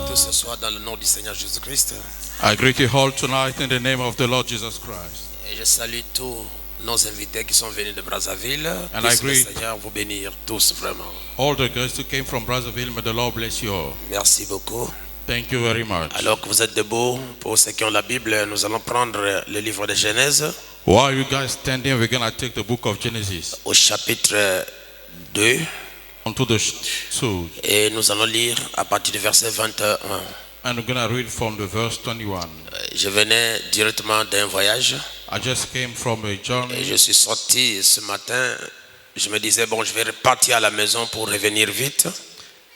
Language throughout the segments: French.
tous ce soir dans le nom du Seigneur Jésus-Christ. I greet you all tonight in the name of the Lord Jesus Christ. Et je salue tous nos invités qui sont venus de Brazzaville. And Puisse I le greet Seigneur vous bénir tous vraiment. all the guests who came from Brazzaville, may the Lord bless you all. Merci beaucoup. Thank you very much. Alors que vous êtes debout, pour ceux qui ont la Bible, nous allons prendre le livre de Genèse While you guys standing, we're going to take the book of Genesis au chapitre 2 onto the two, et nous allons lire à partir du verset 21. and we're going to read from the verse 21. Je venais directement d'un voyage I just came from a et journey, je suis sorti ce matin. Je me disais, bon, je vais repartir à la maison pour revenir vite.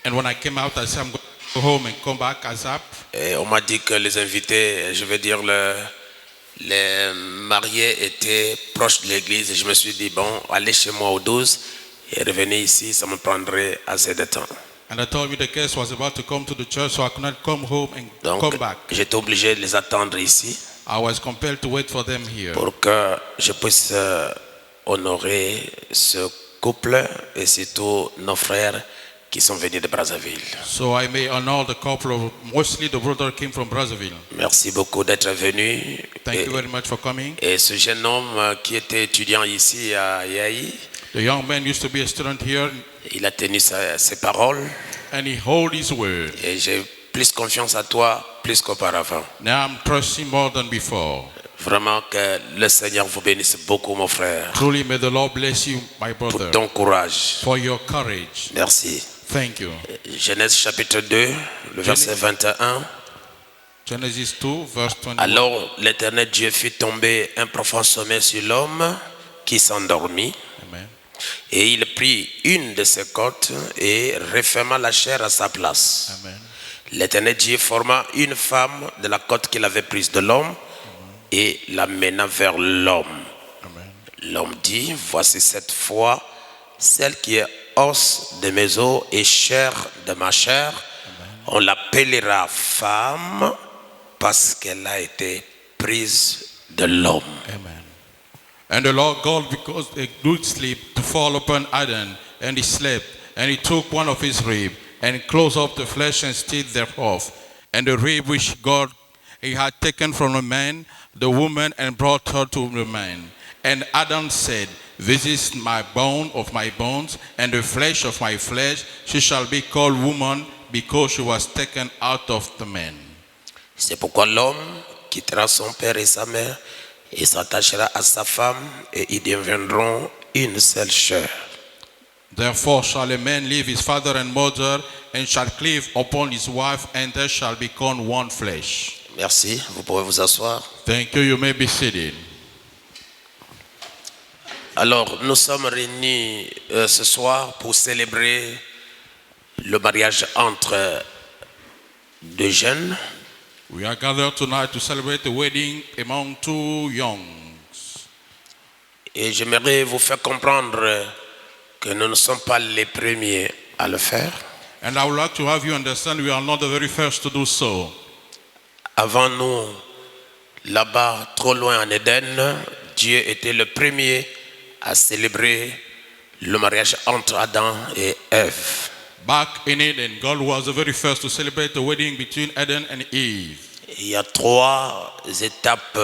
and when I came out, I said I'm going to go home and come back ASAP. Et on m'a dit que les invités, je veux dire les mariés étaient proches de l'église. Et je me suis dit, bon, aller chez moi au 12 et revenir ici, ça me prendrait assez de temps. And I told me the guest was about to come to the church, so I could not come home and Donc, come back. j'étais obligé de les attendre ici I was compelled to wait for them here pour que je puisse honorer ce couple et surtout nos frères qui sont venus de Brazzaville. so I may honor the couple of, mostly the brother came from Brazzaville. Merci beaucoup d'être venu. Thank you very much for coming. Et ce jeune homme qui était étudiant ici à Yahi, The young man used to be a student here, il a tenu ses paroles and he hold his word. et j'ai plus confiance à toi plus qu'auparavant. Now I'm trusting more than before. Vraiment que le Seigneur vous bénisse beaucoup, mon frère, Truly, may the Lord bless you, my pour brother, ton courage. for your courage. Merci. Thank you. Genèse chapitre 2, le verset 21. Genesis 2, verse 21. Alors l'Éternel Dieu fit tomber un profond sommeil sur l'homme qui s'endormit. Amen. Et il prit une de ses côtes et referma la chair à sa place. Amen. L'Éternel Dieu forma une femme de la côte qu'il avait prise de l'homme et l'amena vers l'homme. Amen. L'homme dit, voici cette fois celle qui est os de mes os et chair de ma chair. On l'appellera femme parce qu'elle a été prise de l'homme. Amen. And the Lord God, because a good sleep to fall upon Adam, and he slept, and he took one of his ribs, and closed up the flesh and stayed thereof. And the rib which God he had taken from the man, the woman, and brought her to the man. And Adam said, this is my bone of my bones, and the flesh of my flesh. She shall be called woman, because she was taken out of the man. C'est pourquoi l'homme quittera son père et sa mère et s'attachera à sa femme et ils deviendront une seule chair. Therefore shall a man leave his father and mother, and shall cleave upon his wife, and they shall become one flesh. Merci, vous pouvez vous asseoir. Thank you. You may be seated. Alors, nous sommes réunis ce soir pour célébrer le mariage entre deux jeunes. We are gathered tonight to celebrate the wedding among two youngs. Et j'aimerais vous faire comprendre que nous ne sommes pas les premiers à le faire. And I would like to have you understand we are not the very first to do so. Avant nous, là-bas, trop loin en Éden, Dieu était le premier à célébrer le mariage entre Adam et Ève. Back in Eden, God was the very first to celebrate the wedding between Adam and Eve. Il y a trois étapes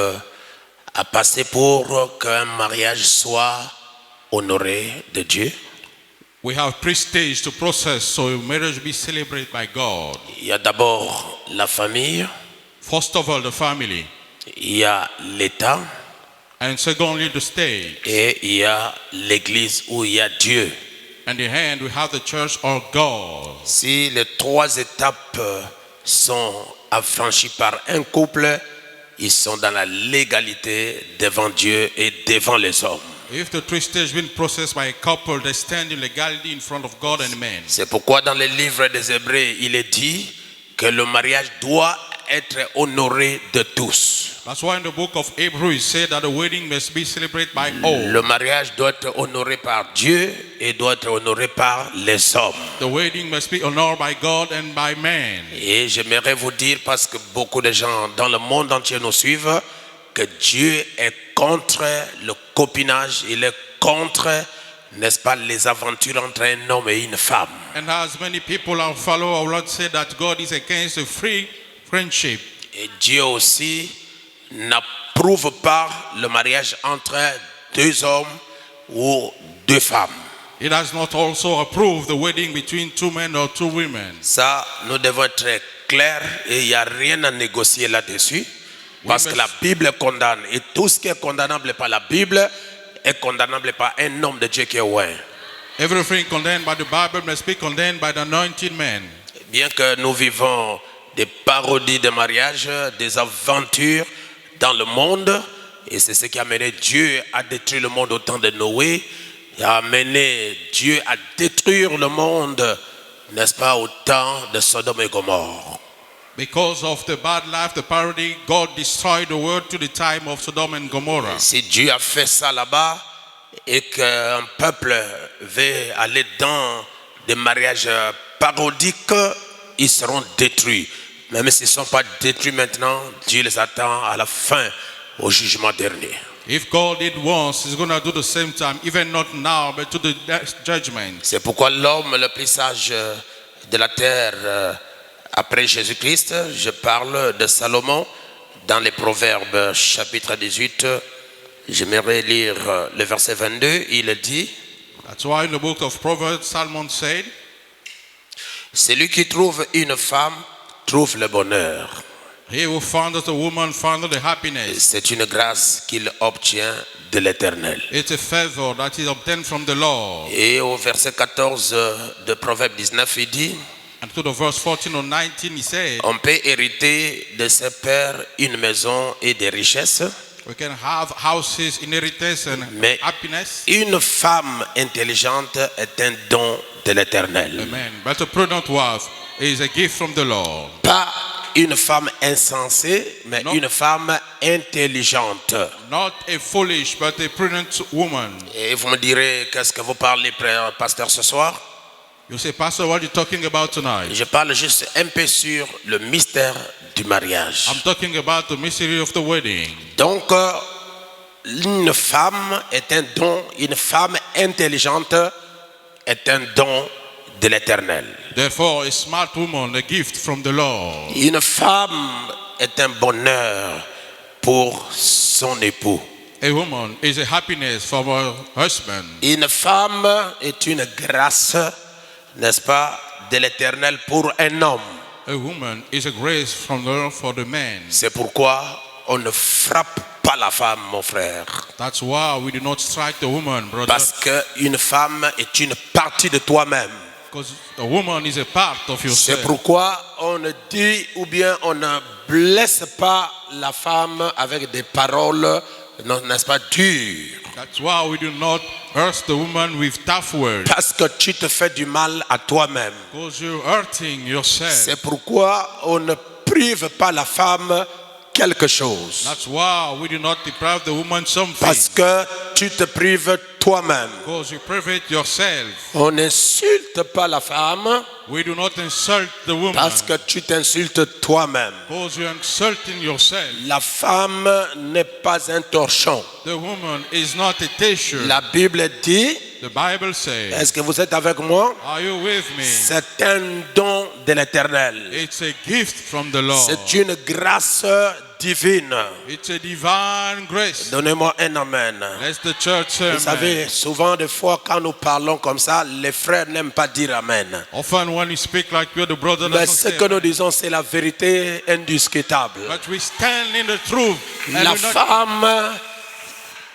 à passer pour qu'un mariage soit honoré de Dieu. We have three stages to process so marriage be celebrated by God. Il y a d'abord la famille, First of all, the family. il y a l'État And secondly, the state. et il y a l'Église où il y a Dieu. And the hand, we have the church or God. Si les trois étapes sont affranchies par un couple, ils sont dans la légalité devant Dieu et devant les hommes. If the three stages been processed by a couple, they stand in legality in front of God and man. C'est pourquoi dans le livre des Hébreux, il est dit que le mariage doit être honoré de tous. That's why in the book of Hebrews it said that the wedding must be celebrated by all. Le mariage doit être honoré par Dieu et doit être honoré par les hommes. The wedding must be honored by God and by man. Et j'aimerais vous dire, parce que beaucoup de gens dans le monde entier nous suivent, que Dieu est contre le copinage, il est contre n'est-ce pas, les aventures entre un homme et une femme. And as many people are follow, I will not say that God is against a free friendship. Et Dieu aussi n'approuve pas le mariage entre deux hommes ou deux femmes. It has not also approved the wedding between two men or two women. Ça, nous devons être très clairs et il n'y a rien à négocier là-dessus. Parce que la Bible condamne. Et tout ce qui est condamnable par la Bible est condamnable par un homme de Dieu qui est loin. Everything condemned by the Bible must be condemned by the anointed man. Bien que nous vivons des parodies de mariage, des aventures dans le monde, et c'est ce qui a amené Dieu à détruire le monde au temps de Noé, et a amené Dieu à détruire le monde, n'est-ce pas, au temps de Sodome et Gomorrhe. Because of the bad life, the parody, God destroyed the world to the time of Sodom and Gomorrah. Si Dieu a fait ça là-bas et qu'un peuple veut aller dans des mariages parodiques, ils seront détruits. Même s'ils ne sont pas détruits maintenant, Dieu les attend à la fin, au jugement dernier. If God did once, He's going to do the same time, even not now, but to the judgment. C'est pourquoi l'homme le plus sage de la terre après Jésus-Christ, je parle de Salomon dans les Proverbes chapitre 18, j'aimerais lire le verset 22, il dit, That's why in the book of Proverbs, Solomon said, celui qui trouve une femme trouve le bonheur. He who foundeth a woman foundeth the happiness. C'est une grâce qu'il obtient de l'Éternel. It's a favor that is obtained from the Lord. Et au verset 14 de Proverbe 19, il dit, And to the verse 14 or 19, he said, on peut hériter de ses pères une maison et des richesses, we can have houses, inheritance, and mais happiness. une femme intelligente est un don de l'Éternel. Amen. But a prudent wife is a gift from the Lord. Pas une femme insensée, mais Non. une femme intelligente. Not a foolish, but a prudent woman. Et vous me direz, qu'est-ce que vous parlez, pasteur, ce soir? You say, Pastor, what are you talking about tonight? Je parle juste un peu sur le mystère du mariage. I'm talking about the mystery of the wedding. Donc, une femme est un don, une femme intelligente est un don de l'Éternel. Therefore, a smart woman, a gift from the Lord. Une femme est un bonheur pour son époux. A woman is a happiness for her husband. Une femme est une grâce, n'est-ce pas, de l'Éternel pour un homme. A woman is a grace from the Lord for the man. C'est pourquoi on ne frappe pas la femme, mon frère. That's why we do not strike the woman, brother. Parce qu'une femme est une partie de toi-même. Because the woman is a part of C'est yourself. pourquoi on ne dit ou bien on ne blesse pas la femme avec des paroles, n'est-ce pas, dures. That's why we do not hurt the woman with tough words. Parce que tu te fais du mal à toi-même. Because you're hurting yourself. C'est pourquoi on ne prive pas la femme quelque chose. That's why we do not deprive the woman something. Parce que tu te prives toi-même. Because you private yourself. On n'insulte pas la femme We do not insult the woman. parce que tu t'insultes toi-même. Because you're insulting yourself. La femme n'est pas un torchon. The woman is not a t-shirt. La Bible dit, The Bible says, est-ce que vous êtes avec moi? are you with me? C'est un don de l'Éternel. It's a gift from the Lord. C'est une grâce divine. It's a divine grace. Donnez-moi un amen. Let the church say Vous amen. savez, souvent des fois quand nous parlons comme ça, les frères n'aiment pas dire amen. Often when you speak like you're the brother Mais doesn't ce say que nous amen. disons, c'est la vérité indiscutable. But we stand in the truth. And La we not, femme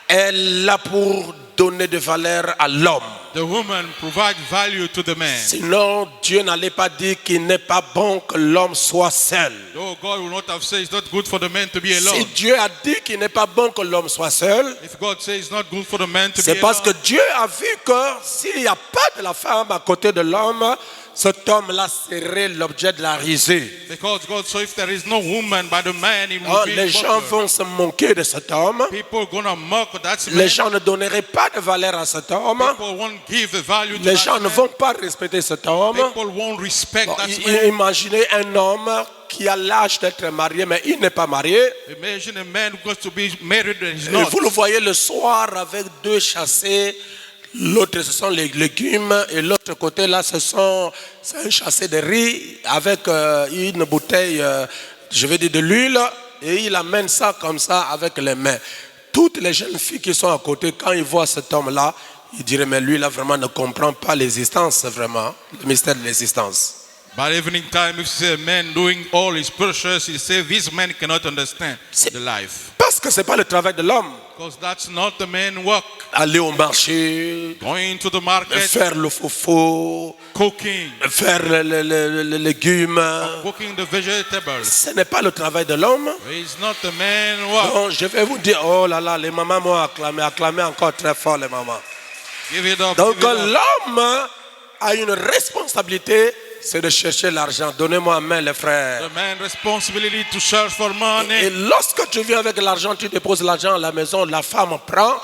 est là pour donner de valeur à l'homme. the woman provides value to the man. Sinon, Dieu n'allait pas dire qu'il n'est pas bon que l'homme soit seul. Though God will not have said it's not good for the man to be Si alone. Dieu a dit qu'il n'est pas bon que l'homme soit seul, If God says it's not good for the man to be c'est parce que alone, Dieu a vu que s'il n'y a pas de la femme à côté de l'homme, cet homme-là serait l'objet de la risée. because God saw if there is no woman by the man, it will Oh, be les gens mocked. vont se moquer de cet homme. People gonna mock that man. Les gens ne donneraient pas de valeur à cet homme. People won't give the value to Les that gens ne man. vont pas respecter cet homme. People won't respect Bon, that man. imaginez un homme qui a l'âge d'être marié, mais il n'est pas marié. Imagine a man who wants to be married and he's Et not. vous le voyez le soir avec deux chassés, L'autre, ce sont les légumes. Et l'autre côté, là, c'est un chassé de riz avec une bouteille, je vais dire de l'huile. Et il amène ça comme ça avec les mains. Toutes les jeunes filles qui sont à côté, quand ils voient cet homme-là, ils diraient, mais lui, là, vraiment ne comprend pas l'existence, vraiment, le mystère de l'existence. By evening time, if you see a man doing all his purchases, you say, this man cannot understand the life. Parce que ce n'est pas le travail de l'homme. Because that's not the man's work. Aller au marché, Going to the market, faire le faux, cooking, faire les légumes. cooking the vegetables. Ce n'est pas le travail de l'homme. It's not the man's work. Donc, je vais vous dire, oh là là, les mamans m'ont acclamé encore très fort, les mamans. Give it up. Donc, Give it up. l'homme a une responsabilité, c'est de chercher l'argent. Donnez-moi en main, les frères. The man's responsibility to search for money. Et lorsque tu viens avec l'argent, tu déposes l'argent à la maison, la femme prend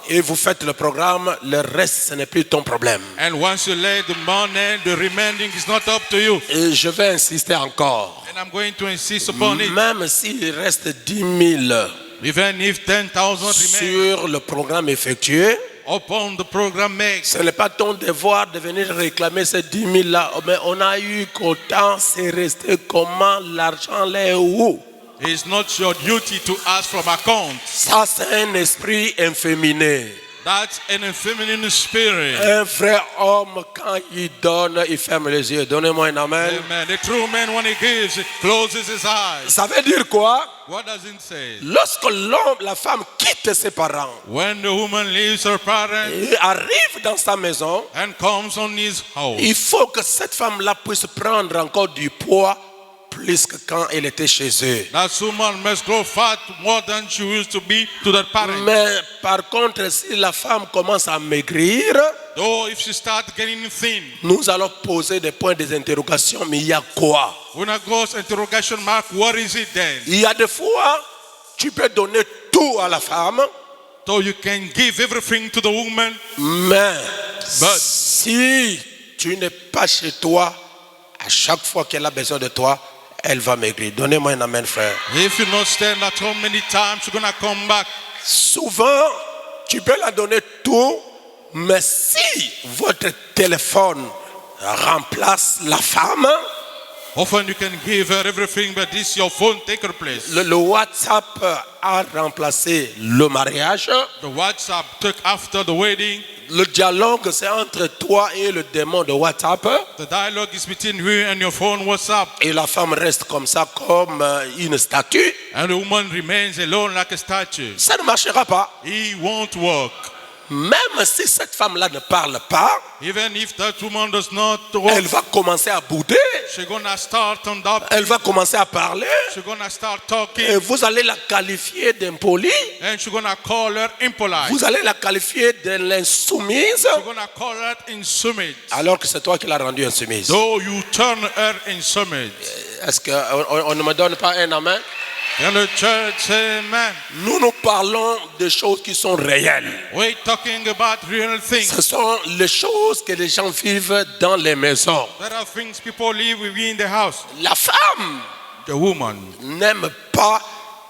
et vous faites le programme. Le reste, ce n'est plus ton problème. And once you lay the money, the remaining is not up to you. Et je vais insister encore. And I'm going to insist upon it. Même s'il reste 10 000 Even if 10,000 remain sur le programme effectué, upon the program made, ce n'est pas ton devoir de venir réclamer ces 10 000 là. Mais on a eu qu'autant, c'est resté comment, l'argent là est où? it's not your duty to ask from account. Ça, c'est un esprit inféminé. That's an feminine spirit. Un vrai homme, quand il donne, il ferme les yeux. Donnez-moi un amen. Amen. The true man, when he gives, he closes his eyes. Ça veut dire quoi? What does it say? Lorsque l'homme, la femme quitte ses parents When the woman leaves her parents et arrive dans sa maison, and comes on his house, il faut que cette femme-là puisse prendre encore du poids plus que quand elle était chez eux. that woman must grow fat more than she used to be to that parent. Mais par contre, si la femme commence à maigrir, Though if she starts getting thin, nous allons poser des points d'interrogation. Mais il y a quoi? when I goes interrogation mark, what is it then? Il y a des fois, tu peux donner tout à la femme, So you can give everything to the woman, mais but si tu n'es pas chez toi, à chaque fois qu'elle a besoin de toi, elle va maigrir. Donnez-moi un amen, frère. if you not stand at home many times, you're gonna come back. Souvent, tu peux la donner tout, mais si votre téléphone remplace la femme, Often you can give her everything, but this your phone take her place. le WhatsApp a remplacé le mariage. The WhatsApp took after the wedding. Le dialogue, c'est entre toi et le démon de WhatsApp. The dialogue is between you and your phone WhatsApp. Et la femme reste comme ça, comme une statue. And the woman remains alone like a statue. Ça ne marchera pas. He won't work. Même si cette femme-là ne parle pas, Even if that woman does not work, elle va commencer à bouder. she's gonna start on that. Elle va commencer à parler. She's gonna start Et talking, vous allez la qualifier d'impoli. and she's gonna call her impolite. Vous allez la qualifier de l'insoumise. She's gonna call her insubmit. Alors que c'est toi qui l'as rendue insoumise. Though you turn her insubmit. Est-ce qu'on ne me donne pas un amen? And the church say, amen. Nous parlons de choses qui sont réelles. We're talking about real things. Ce sont les choses que les gens vivent dans les maisons. There are things people live within the house. La femme The woman n'aime pas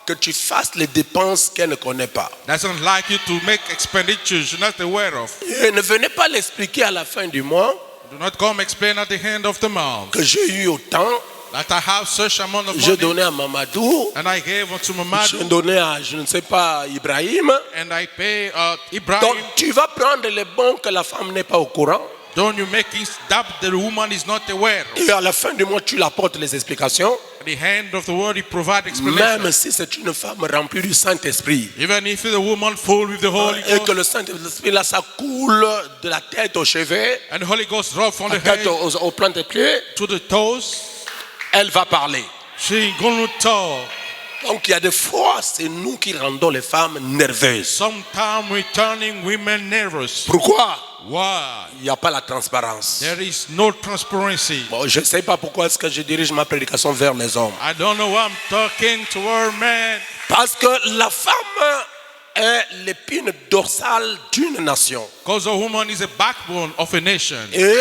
que tu fasses les dépenses qu'elle ne connaît pas. doesn't like you to make expenditures you're not aware of. Et ne venez pas l'expliquer à la fin du mois Do not come explain at the end of the month que j'ai eu autant, that I have such amount of j'ai money donné à Mamadou, and I gave unto j'ai Mamadou donné à, je ne sais pas, Ibrahim. and I pay Ibrahim. Donc tu vas prendre les bons que la femme n'est pas au courant. Don't you make it that the woman is not aware of. Et à la fin du mois, tu lui apportes les explications. At the end of the word, he provide explanation. Même si c'est une femme remplie du Saint-Esprit. Even if the woman full with the Holy Et que Ghost le Saint-Esprit, là, ça coule de la tête aux cheveux, and the Holy Ghost drop from la the tête head aux plantes des pieds, to the toes, elle va parler. she gonna talk. Donc il y a des fois, c'est nous qui rendons les femmes nerveuses. Sometimes we're turning women nervous. Pourquoi? Why? Il n'y a pas la transparence. There is no transparency. Bon, je ne sais pas pourquoi est-ce que je dirige ma prédication vers les hommes. I don't know why I'm talking toward men. Parce que la femme est l'épine dorsale d'une nation. Because a woman is a backbone of a nation. Et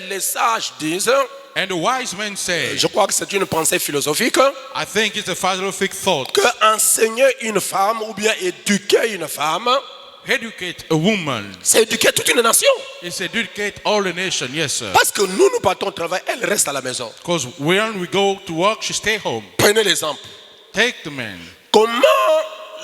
les sages disent, And the wise men say, je crois que c'est une pensée philosophique, I think it's a philosophic thought, que enseigner une femme ou bien éduquer une femme, educate a woman c'est éduquer toute une nation. is educate all the nation. Yes, sir. Parce que nous partons au travail, elle reste à la maison. Because when we go to work, she stay home. Prenez l'exemple. Take the man. Comment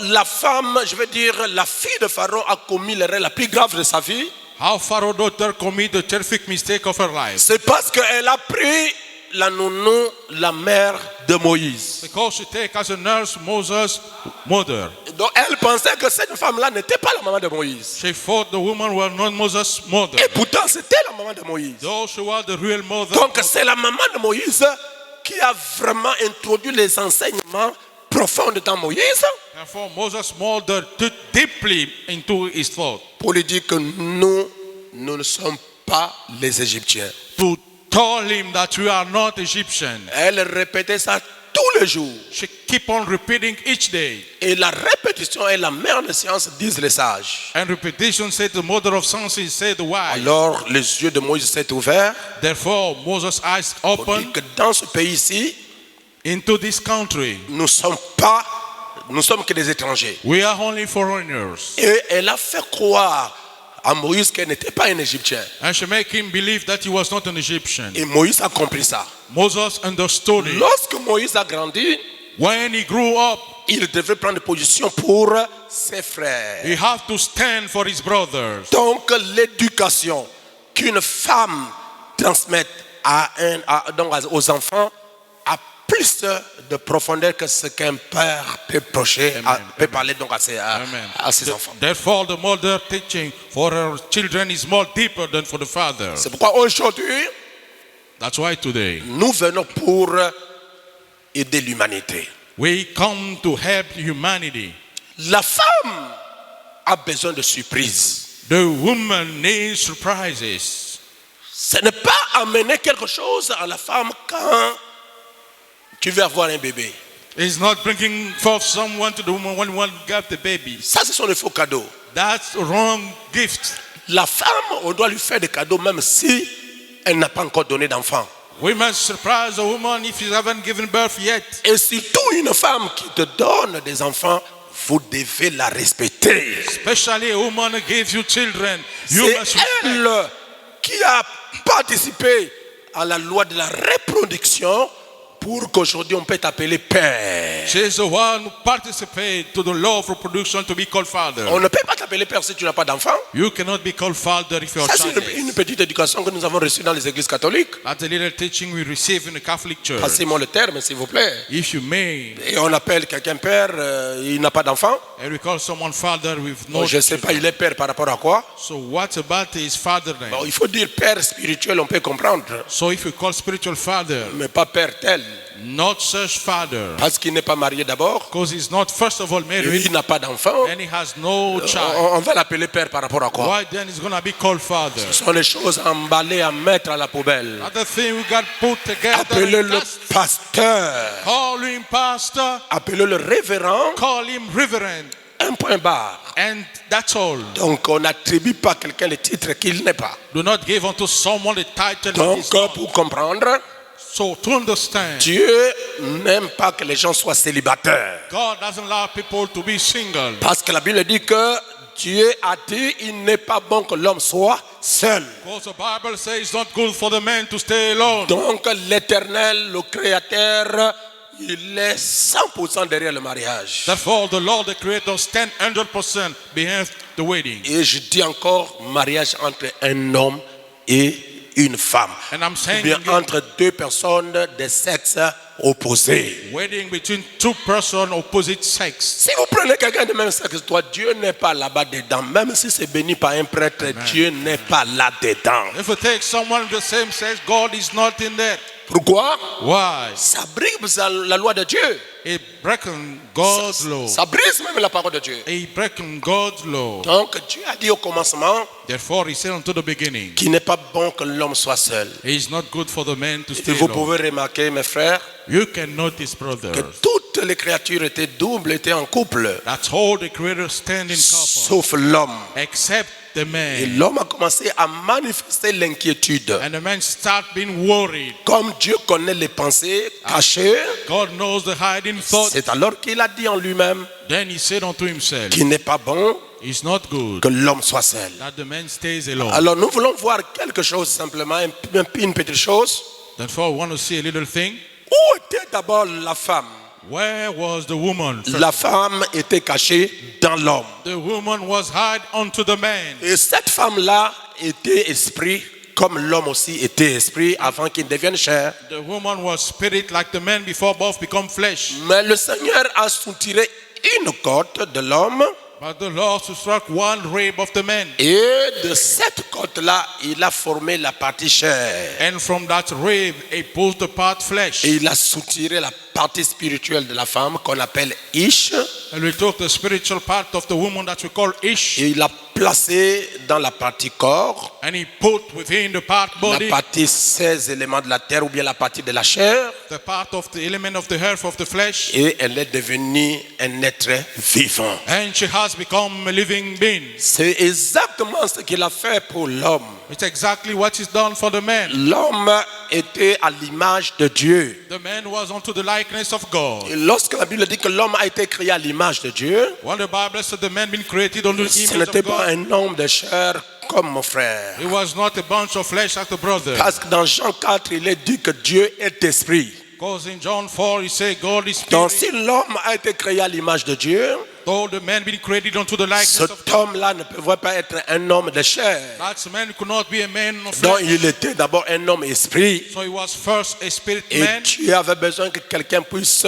la femme, je veux dire, la fille de Pharaon a commis l'erreur la plus grave de sa vie? How Pharaoh's daughter commit the terrific mistake of her life. C'est parce qu'elle a pris la nounou, la mère de Moïse. Because she take as a nurse Moses' mother. Donc elle pensait que cette femme-là n'était pas la maman de Moïse. She thought the woman was not Moses' mother. Et pourtant c'était la maman de Moïse. Though she was the real mother. Donc c'est la maman de Moïse qui a vraiment introduit les enseignements profonds dans Moïse. Therefore, Moses' mother took deeply into his thought. Pour lui dire que nous ne sommes pas les Égyptiens. To tell him that we are not Egyptian. Elle répétait ça tous les jours. She keep on repeating each day. Et la répétition est la mère de science, disent les sages. And repetition said the mother of science said why. Alors les yeux de Moïse s'est ouverts. Therefore, Moses' eyes Pour dire opened que dans ce pays-ci, into this country. nous sommes que des étrangers. We are only foreigners. Et elle a fait croire à Moïse qu'elle n'était pas un Égyptien. And she make him believe that he was not an Egyptian. Et Moïse a compris ça. Moses understood it. Lorsque Moïse a grandi, When he grew up, il devait prendre position pour ses frères. he had to stand for his brothers. Donc l'éducation qu'une femme transmet aux enfants a plus de profondeur que ce qu'un père peut peut parler donc à ses enfants. Therefore, the mother teaching for her children is more deeper than for the father. C'est pourquoi aujourd'hui, That's why today nous venons pour aider l'humanité. we come to help humanity. La femme a besoin de surprises. The woman needs surprises. Ce n'est pas amener quelque chose à la femme quand tu veux avoir un bébé. It's not bringing forth someone to the woman when one got the baby. Ça, ce sont les faux cadeaux. That's a wrong gift. La femme, on doit lui faire des cadeaux même si elle n'a pas encore donné d'enfant. We must surprise a woman if she haven't given birth yet. Et surtout une femme qui te donne des enfants, vous devez la respecter. Especially a woman who gives you children. You C'est must respect. elle qui a participé à la loi de la reproduction pour qu'aujourd'hui on peut t'appeler père. She is the one who participates to the law of reproduction to be called father. On ne peut pas t'appeler père si tu n'as pas d'enfant. You cannot be called father if you're Ça, c'est childless. une petite éducation que nous avons reçue dans les églises catholiques. That's a little teaching we receive in the Catholic Church. Passez-moi le terme, s'il vous plaît. If you may, Et on appelle quelqu'un père, il n'a pas d'enfant. and we call someone father with no Bon, je ne sais pas, il est père par rapport à quoi. So what about his father name? Bon, il faut dire père spirituel, on peut comprendre. So if you call spiritual father, Mais pas père tel. not such father, Parce qu'il n'est pas marié d'abord. because he's not first of all Et married il n'a pas d'enfant. and he has no child. On va l'appeler père par rapport à quoi? Why then is gonna be called father? Ce sont les choses emballées à mettre à la poubelle. Other thing we got put together. Appelez-le in pasteur. Call him pastor. Appelez-le révérend. Call him reverend. Un point barre. And that's all. Donc on n'attribue pas à quelqu'un le titre qu'il n'est pas. Do not give unto someone the title that Donc is not. pour comprendre, So to understand, Dieu n'aime pas que les gens soient célibataires. God doesn't allow people to be single. Parce que la Bible dit que Dieu a dit il n'est pas bon que l'homme soit seul. Because the Bible says it's not good for the man to stay alone. Donc l'Éternel, le Créateur, il est 100% derrière le mariage. Therefore, the Lord, the Creator, stand 100% behind the wedding. Et je dis encore mariage entre un homme et une femme. And I'm Ou saying bien again, entre deux personnes de sexe opposé. wedding between two persons opposite sex. Si vous prenez quelqu'un de même sexe que toi, Dieu n'est pas là-bas dedans. Même si c'est béni par un prêtre, Dieu n'est pas là-dedans. If you take someone of the same sex, God is not in there. Pourquoi? Why? Ça brise la loi de Dieu. It breaking God's law. Ça brise même la parole de Dieu. He breaking God's law. Donc Dieu a dit au commencement Therefore, he said unto the beginning, qu'il n'est pas bon que l'homme soit seul. it is not good for the man to Et stay vous alone. pouvez remarquer, mes frères, You can notice, que brothers, toutes les créatures étaient doubles, étaient en couple, that all the Creator stand in couple, sauf l'homme. except the Et man. l'homme a commencé à manifester l'inquiétude. And the man start being worried. Comme Dieu connaît les pensées cachées, God knows the hiding thoughts. c'est alors qu'il a dit en lui-même Then he said unto himself, qu'il n'est pas bon it's not good que l'homme soit seul. that the man stays alone. Alors nous voulons voir quelque chose simplement, une petite chose. Therefore, we want to see a little thing. Où était d'abord la femme? Where was the woman? La femme était cachée dans l'homme. The woman was hid unto the man. Et cette femme-là était esprit, comme l'homme aussi était esprit avant qu'il devienne chair. The woman was spirit like the man before both become flesh. Mais le Seigneur a soutiré une côte de l'homme. But the Lord struck one rib of the man. Et de cette côte-là, il a formé la partie chair. And from that rib, he pulled the part flesh. Et il a soutiré la partie spirituelle de la femme qu'on appelle Ish. And we took the spiritual part of the woman that we call Ish. Et il l'a placé dans la partie corps, And he put within the part la body, partie 16 éléments de la terre ou bien la partie de la chair. the part of the element of the earth of the flesh. Et elle est devenue un être vivant. And she has become a living being. C'est exactement ce qu'il a fait pour l'homme. It's exactly what is done for the man. L'homme était à l'image de Dieu. The man was unto the likeness of God. Et lorsque la Bible dit que l'homme a été créé à l'image de Dieu, When the Bible said the man been created unto the ce image n'était of pas God, un homme de chair comme mon frère. it was not a bunch of flesh like the brother. Parce que dans Jean 4, il est dit que Dieu est esprit. Because in John 4, he said God is Donc spirit. si l'homme a été créé à l'image de Dieu, Though the man been created unto the likeness of cet God, homme-là ne pouvait pas être un homme de chair. that man could not be a man of Donc flesh. il était d'abord un homme esprit. So he was first a spirit Et man. Dieu avait besoin que quelqu'un puisse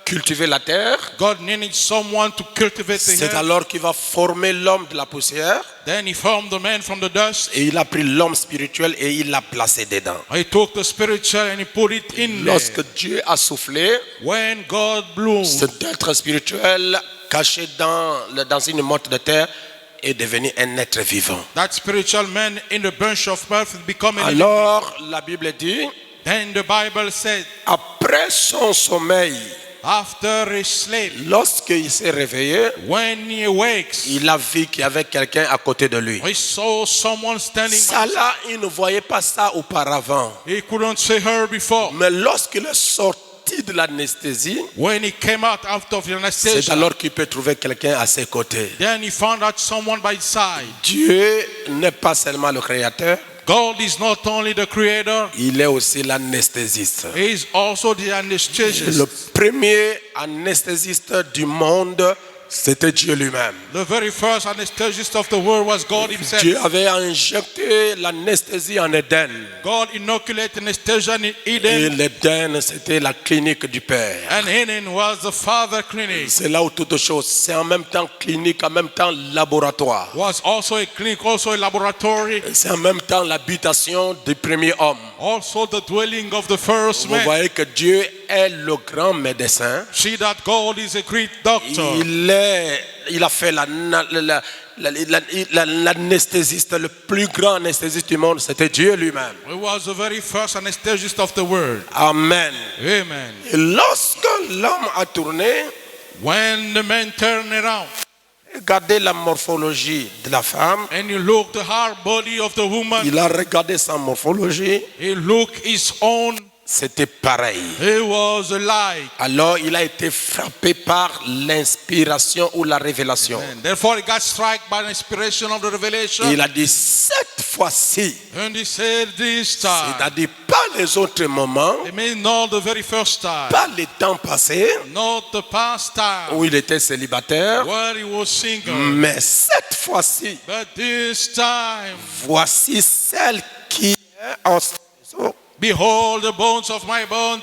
cultiver la terre. God needed someone to cultivate the C'est earth. alors qu'il va former l'homme de la poussière. Then he formed the man from the dust. Et il a pris l'homme spirituel et il l'a placé dedans. He took the spiritual and he put it in Lorsque there. Dieu a soufflé, When God blew, cet être spirituel caché dans une motte de terre est devenu un être vivant. that spiritual man in the bunch of earth become a living. Alors la Bible dit, Then the Bible said, après son sommeil, after he slept, lorsqu'il s'est réveillé, when he awakes, il a vu qu'il y avait quelqu'un à côté de lui. he saw someone standing. Ça là, il ne voyait pas ça auparavant. He couldn't see her before. Mais lorsqu'il est sorti de l'anesthésie, When he came out of the c'est anesthesia, alors qu'il peut trouver quelqu'un à ses côtés. then he found out someone by his side. Dieu n'est pas seulement le créateur, God is not only the creator, il est aussi l'anesthésiste. he is also the Le anesthetist. premier anesthésiste du monde, c'était Dieu lui-même. The very first anesthetist of the world was God himself. Dieu avait injecté l'anesthésie en Éden. God inoculated anesthesia in Et Eden, l'Éden, c'était la clinique du Père. and Eden was the father clinic. C'est là où toute chose, c'est en même temps clinique, en même temps laboratoire. Was also a clinic, also a laboratory, C'est en même temps l'habitation du premier homme. also the dwelling of the first Vous man. voyez que Dieu est le grand médecin. See that God is a great doctor. Il a fait l'anesthésiste, le plus grand anesthésiste du monde, c'était Dieu lui-même. He was the very first anesthetist of the world. Amen. Amen. Et lorsque l'homme a tourné, When the man turned around regardez la morphologie de la femme, and he looked the hard body of the woman, il a regardé sa morphologie, he looked his own. c'était pareil. He was alike. Alors il a été frappé par l'inspiration ou la révélation. And therefore he got struck by the inspiration of the Et revelation. il a dit, cette fois-ci, And he said this time, c'est-à-dire pas les autres moments, it means not the very first time, pas les temps passés not the past time, où il était célibataire, where he was single, mais cette fois-ci, but this time, voici celle qui est en behold the bones of my bones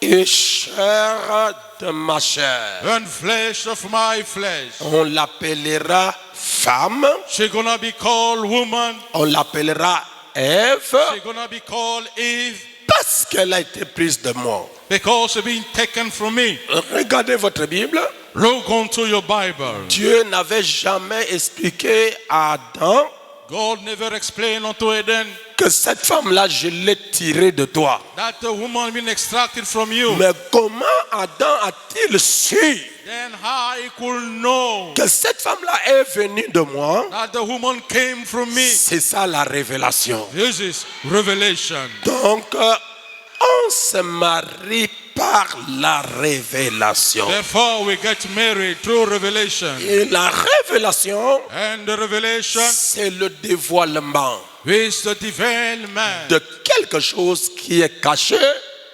et chair de ma chair. and flesh of my flesh. On l'appellera femme, She's gonna be called woman. on l'appellera Ève, She's gonna be called Eve parce qu'elle a été prise de moi. because she's been taken from me. Regardez votre Bible. Look onto your Bible. Dieu n'avait jamais expliqué à Adam God never explained unto Eden que que cette femme-là, je l'ai tirée de toi. that the woman been extracted from you. Mais comment Adam a-t-il su Then how he could know que cette femme-là est venue de moi? that the woman came from me? C'est ça la révélation. This is revelation. Donc, on se marie par la révélation. Therefore, we get married through revelation. Et la révélation, And the revelation c'est le dévoilement is the development de quelque chose qui est caché.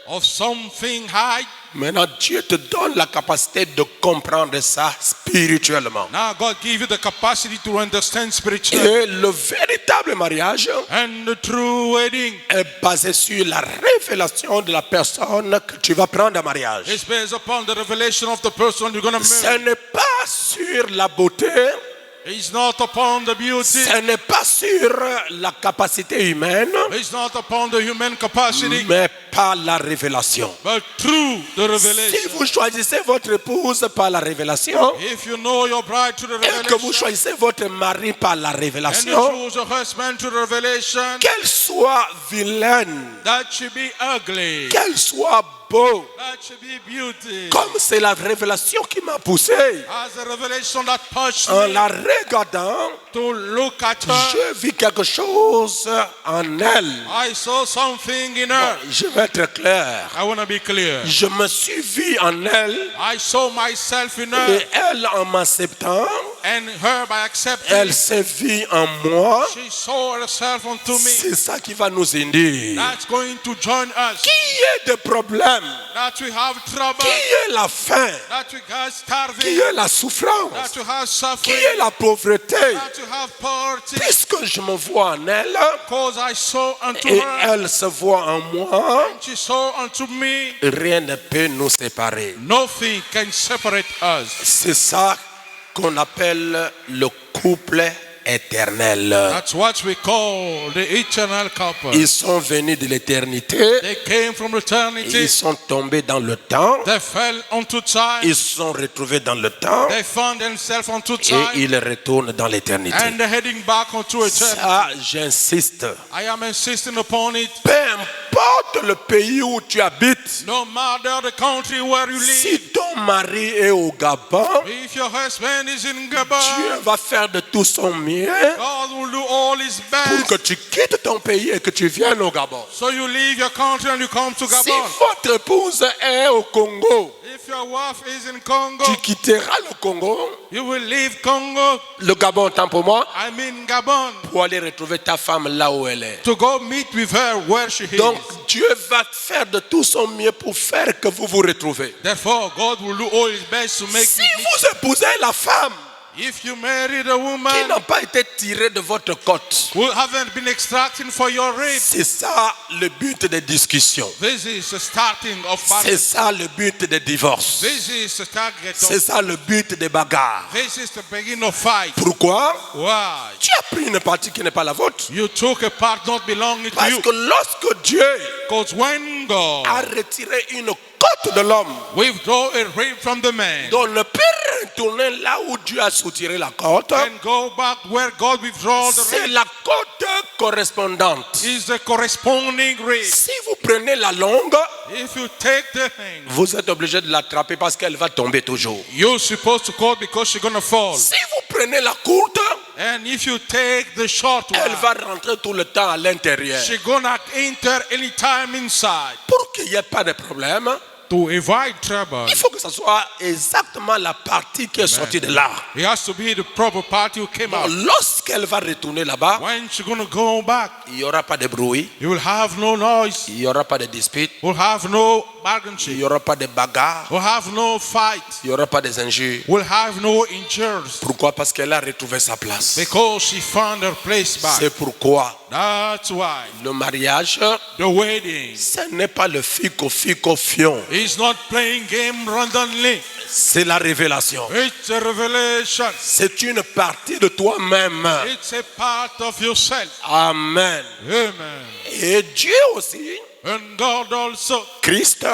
of something high. Maintenant, Dieu te donne la capacité de comprendre ça spirituellement. Now God give you the capacity to understand spiritually. Et le véritable mariage And the true wedding est basé sur la révélation de la personne que tu vas prendre en mariage. is based upon the revelation of the person you're going to Ce marry. n'est pas sur la beauté, It's not upon the beauty. ce n'est pas sur la capacité humaine, It's not upon the human capacity. mais par la révélation. But through the Si revelation. vous choisissez votre épouse par la révélation If you know your bride through the et que vous revelation, choisissez votre mari par la and you révélation, choose a husband through the revelation, qu'elle soit vilaine, that should be ugly, qu'elle soit beau, that should be beauty. comme c'est la révélation qui m'a poussé, As a revelation that touched en me la regardant, to look at her, je vis quelque chose en elle. I saw something in her. Je vais être clair. I want to be clear. Je me suis vu en elle I saw myself in et her, elle, en m'acceptant, and her by accepting, elle s'est vue en moi. she saw herself unto me. C'est ça qui va nous induire. That's going to join us. Qui est le problème? That we have trouble, Qui est la faim? that we got Qui starving, est la souffrance? that we have Qui suffering, est la pauvreté? that we have poverty. Puisque je me vois en elle Because I saw unto et her, elle se voit en moi, and she saw unto me. rien ne peut nous séparer. Nothing can separate us. C'est ça qu'on appelle le couple éternel. That's what we call the eternal couple. Ils sont venus de l'éternité, They came from eternity. ils sont tombés dans le temps, They fell onto time. ils se sont retrouvés dans le temps They found themselves onto et time. ils retournent dans l'éternité. And they're heading back onto eternity. Ça, j'insiste. I am insisting upon it. Peu importe le pays où tu habites, No matter the country where you live, si ton mari est au Gabon, if your husband is in Dieu Gabon, va faire de tout son mieux God will do all his pour que best. tu quittes ton pays et que tu viennes au Gabon. So you leave your country and you come to Si Gabon. votre épouse est au Congo, If your wife is in Congo, tu quitteras le Congo, you will leave Congo, le Gabon tant pour moi, I mean Gabon, pour aller retrouver ta femme là où elle est. to go meet with her where she Donc is. Dieu va faire de tout son mieux pour faire que vous vous retrouvez. Therefore, God will do all his best to make Si you meet. vous épousez la femme If you married a qui woman n'a pas été tirée de votre côte, who haven't been extracting for your rape, c'est ça le but des discussions. this is the starting of C'est battle. ça le but des divorces. This is the target C'est of. ça le but des bagarres. This is the beginning of fight. Pourquoi? Why? Tu as pris une partie qui n'est pas la vôtre. You took a part not belonging to Parce you. que lorsque Dieu Because when God a retiré une côte de l'homme, withdraw a rape from the man on ne peut retourner là où Dieu a soutiré la côte. and go back where God withdraw the C'est rape, la côte correspondante. is the corresponding rape. Si vous prenez la longue, If you take the thing, vous êtes obligé de l'attraper parce qu'elle va tomber toujours. you're supposed to call because she's gonna fall. Si vous prenez la courte, And if you take the short elle one, va rentrer tout le temps à l'intérieur. she's gonna enter anytime inside. Pour qu'il n'y ait pas de problème, To avoid trouble, il faut que ce soit exactement la partie qui est sortie de là. it has to be the proper party who came Bon, out. lorsqu'elle va retourner là-bas, When she's gonna go back, il n'y aura pas de bruit, you will have no noise, il n'y aura pas de dispute, you will have no il bargaining, n'y aura pas de bagarre, you will have no fight, il n'y aura pas des injures. you will have no injuries. Pourquoi? Parce qu'elle a retrouvé sa place. Because she found her place back. C'est pourquoi That's why le mariage, the wedding ce n'est pas le fico-fion. is not playing game randomly. C'est la révélation. It's a revelation. C'est une partie de toi-même. It's a part of yourself. Amen. Amen. Et Dieu aussi, And God also, Christ,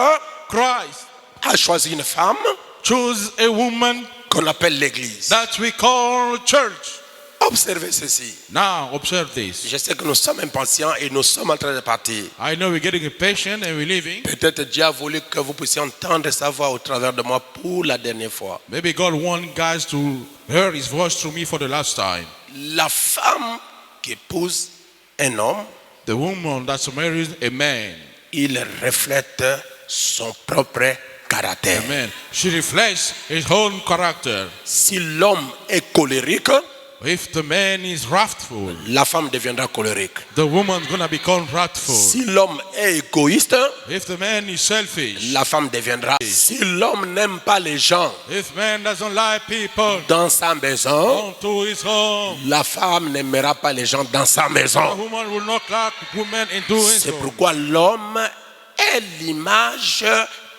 Christ, a choisi une femme chose a woman qu'on appelle l'Église. that we call church. Observez ceci. Now, observe this. Je sais que nous sommes impatients et nous sommes en train de partir. I know we're getting impatient and we're leaving. Peut-être Dieu a voulu que vous puissiez entendre sa voix au travers de moi pour la dernière fois. Maybe God wants guys to hear his voice through me for the last time. La femme qui épouse un homme, The woman that's married a man. il reflète son propre caractère. Amen. She reflects his own character. Si l'homme est colérique, If the man is wrathful, la femme deviendra colérique. the woman's gonna become wrathful. Si l'homme est égoïste, If the man is selfish, la femme deviendra. Si l'homme n'aime pas les gens if man doesn't like people, dans sa maison, onto his home, la femme n'aimera pas les gens dans sa a maison. woman will not like woman into his C'est home. pourquoi l'homme est l'image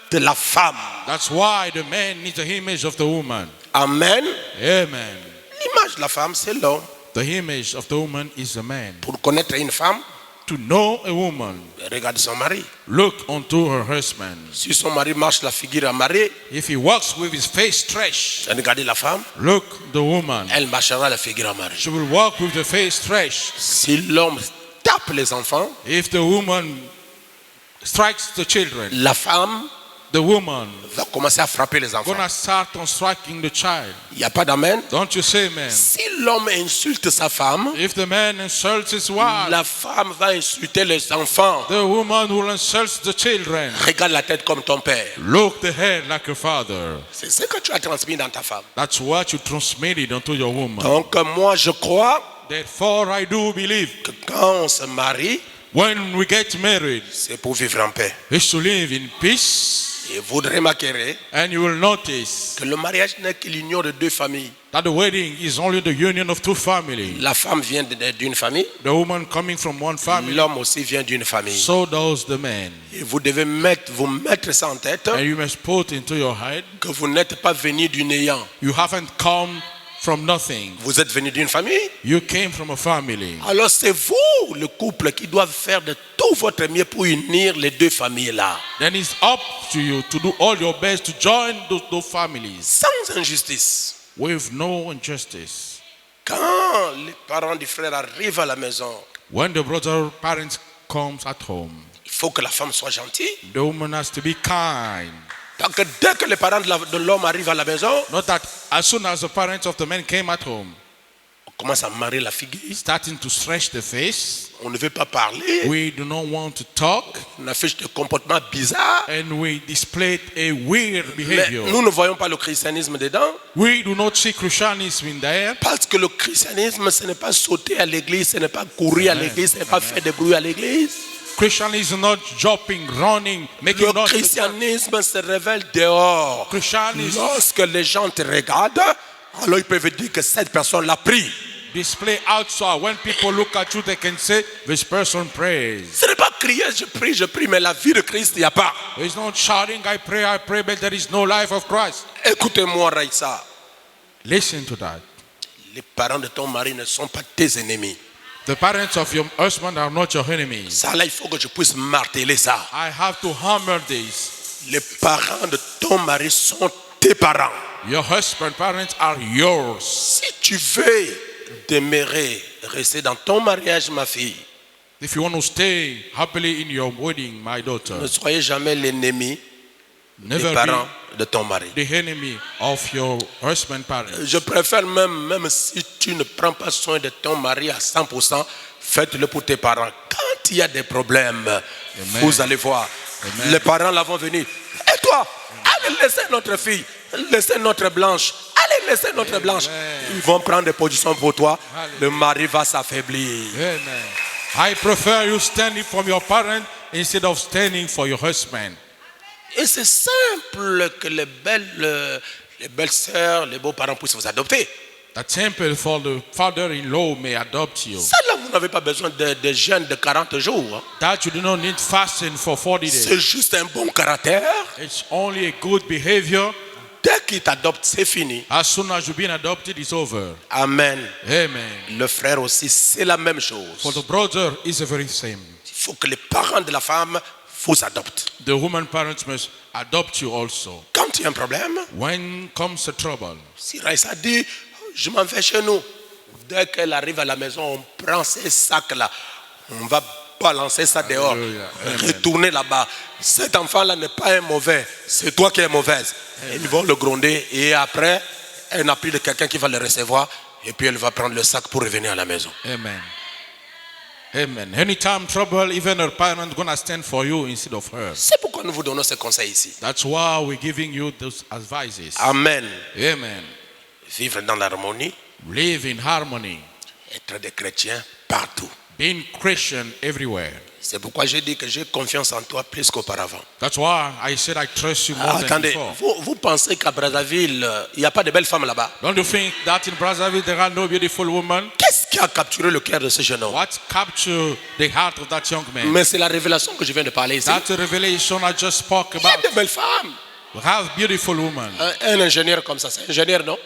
de la femme. That's why the man needs the image of the woman. Amen. Amen. L'image de la femme, c'est l'homme. The image of the woman is the man. Pour connaître une femme, To know a woman, regarde son mari. look unto her husband. Si son mari marche la figure amarrée, If he walks with his face stretched, regardez la femme, look the woman. elle marchera la figure amarrée. She will walk with the face stretched. Si l'homme tape les enfants, If the woman strikes the children, la femme the woman va commencer à frapper les enfants. gonna start on striking the child. Il n'y a pas d'amen. Don't you say amen? Si l'homme insulte sa femme, If the man insults his wife, la femme va insulter les enfants. the woman will insult the children. Regarde la tête comme ton père. Look the head like your father. C'est ce que tu as transmis dans ta femme. That's what you transmitted unto your woman. Donc moi je crois Therefore, I do believe que quand on se marie, when we get married, c'est pour vivre en paix. is to live in peace. Et vous remarquerez And you will notice que le mariage n'est que l'union de deux familles. that the wedding is only the union of two families. La femme vient d'une famille, The woman coming from one family, l'homme aussi vient d'une famille. so does the man. Et vous devez vous mettre ça en tête, And you must put into your head, que vous n'êtes pas venu du néant. you haven't come from nothing. Vous êtes venu d'une famille. You came from a family. Alors c'est vous, le couple, qui doivent faire de tout votre mieux pour unir les deux familles-là. Then it's up to you to do all your best to join those families Sans injustice. with no injustice. Quand les parents du frère arrivent à la maison, When the brother parents comes at home, il faut que la femme soit gentille. the woman has to be kind. Donc dès que les parents de l'homme arrivent à la maison, Not that as soon as the parents of the man came at home, on commence à marrer la figure. starting to stretch the face, On ne veut pas parler. we do not want to talk, On affiche des comportements bizarres. and we displayed a weird Mais behavior. nous ne voyons pas le christianisme dedans. We do not see Christianism in there. Parce que le christianisme, ce n'est pas sauter à l'église, ce n'est pas courir à l'église, ce n'est pas faire des bruits à l'église. Christianism is not jumping, running, making Le noise. christianisme se révèle dehors. Christianism Lorsque les gens te regardent, alors ils peuvent dire que cette personne l'a pris. display outside. When people look at you, they can say, this person prays. Ce n'est pas crier, je prie, mais la vie de Christ, il n'y a pas. It's not shouting, I pray, but there is no life of Christ. Écoutez-moi, Raïssa. Listen to that. Les parents de ton mari ne sont pas tes ennemis. The parents of your husband are not your enemies. Ça, là, il faut que je puisse marteler ça. I have to hammer this. Les parents de ton mari sont tes parents. Your husband parents are yours. Si tu veux demeurer, rester dans ton mariage, ma fille, If you want to stay happily in your wedding, my daughter, ne soyez jamais l'ennemi des never parents be de ton mari. the enemy of your husband parents. Je préfère même si tu ne prends pas soin de ton mari à 100%, faites-le pour tes parents. Quand il y a des problèmes, vous allez voir, Amen. les parents là vont venir. Et toi, allez laisser notre fille, laissez notre blanche, allez laisser notre blanche. Ils vont prendre des positions pour toi, le mari va s'affaiblir. Amen. I prefer you standing from your parent instead of standing for your husband. Et c'est simple que les belles sœurs, les beaux parents puissent vous adopter. That's simple for the father-in-law may adopt you. Ça là, vous n'avez pas besoin de jeûne de 40 jours. Hein. That you do not need fasting for 40 days. C'est juste un bon caractère. It's only a good behavior. Dès qu'il t'adopte, c'est fini. As soon as you've been adopted, it's over. Amen. Amen. Le frère aussi, c'est la même chose. For the brother, it's the very same. Il faut que les parents de la femme vous adoptent. The woman parents must adopt you also. Quand il y a un problème, When comes the trouble, si Raïssa dit, je m'en vais chez nous, dès qu'elle arrive à la maison, on prend ces sacs-là, on va balancer ça dehors, retourner là-bas. Cet enfant-là n'est pas un mauvais, c'est toi qui es mauvaise. Et ils vont le gronder et après, elle n'a plus de quelqu'un qui va le recevoir et puis elle va prendre le sac pour revenir à la maison. Amen. Amen. Anytime trouble, even her parents gonna stand for you instead of her. C'est pourquoi nous vous donnons ces conseils ici. That's why we're giving you those advices. Amen. Amen. Vivre dans l'harmonie, Live in harmony. être des chrétiens partout. Being Christian everywhere. C'est pourquoi j'ai dit que j'ai confiance en toi plus qu'auparavant. That's why I said I trust you more than Attendez, before. vous pensez qu'à Brazzaville, il n'y a pas de belles femmes là-bas? Don't you think that in Brazzaville there are no beautiful women? Qu'est-ce qui a capturé le cœur de ce jeune homme? What captured the heart of that young man? Mais c'est la révélation que je viens de parler ici. That's a revelation I just spoke Il y a about. de belles femmes. We have beautiful women. Un ingénieur comme ça, c'est ingénieur, non?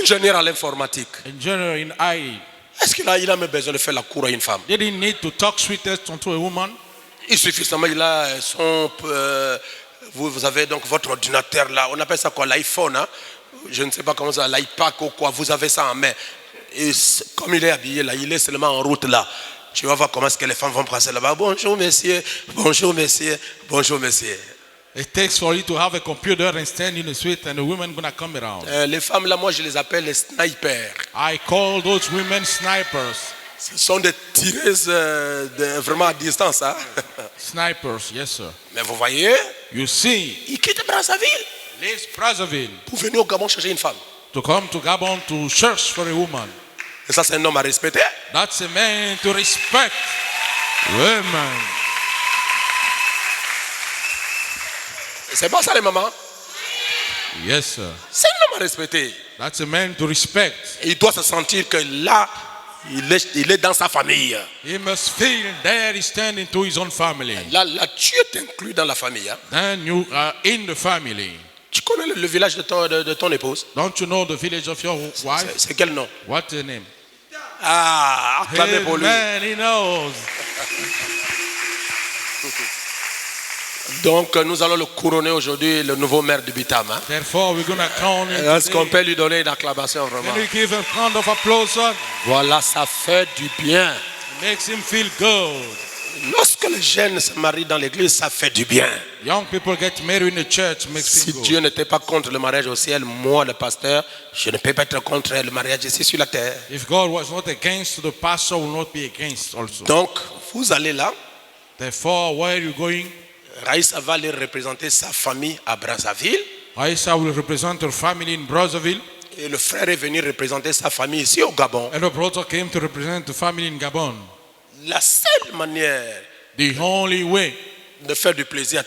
Ingénieur à l'informatique. Engineer in IT. Est-ce qu'il a même besoin de faire la cour à une femme? They didn't need to talk sweetest to a woman. Il suffit seulement, il a son... vous avez donc votre ordinateur là, on appelle ça quoi, l'iPhone, hein? Je ne sais pas comment ça, l'iPad ou quoi, vous avez ça en main. Et comme il est habillé là, il est seulement en route là. Tu vas voir comment est-ce que les femmes vont passer là-bas. Bonjour messieurs, bonjour messieurs, bonjour messieurs. It takes for you to have a computer and stand in the street and the women gonna come around. Les femmes là, moi je les appelle les snipers. I call those women snipers. Ce sont des tireuses vraiment à distance. Hein? Snipers, yes sir. Mais vous voyez, You see, ils quittent Brazzaville leaves Brazzaville pour venir au Gabon chercher une femme. to come to Gabon to search for a woman. Et ça c'est un homme à respecter. That's a man to respect. Women. C'est pas ça les mamans. Yes sir. C'est un homme à respecter. That's a man to respect. Et il doit se sentir que là, il est dans sa famille. He must feel there he's standing to his own family. Là, tu es inclus dans la famille. Hein? Then you are in the family. Tu connais le village de ton épouse? Don't you know the village of your wife? C'est quel nom? What's her name? Ah, acclamez pour lui. Amen, he knows. Donc nous allons le couronner aujourd'hui, le nouveau maire du Bitam. Hein? Therefore, we're going to crown him Est-ce qu'on today. peut lui donner une acclamation vraiment? Can we give him a round of applause, son? Voilà, ça fait du bien. It makes him feel good. Lorsque les jeunes se marient dans l'église, ça fait du bien. Young people get married in the church, makes Si him good. Dieu n'était pas contre le mariage au ciel, moi, le pasteur, je ne peux pas être contre le mariage ici sur la terre. If God was not against, the pastor will not be against also. Donc, vous allez là, Therefore, where are you going? Raïssa va aller représenter sa famille à Brazzaville Aisha will represent her family in Brazzaville, et le frère est venu représenter sa famille ici au Gabon. and her brother came to represent the family in Gabon. La seule manière The only way de faire du plaisir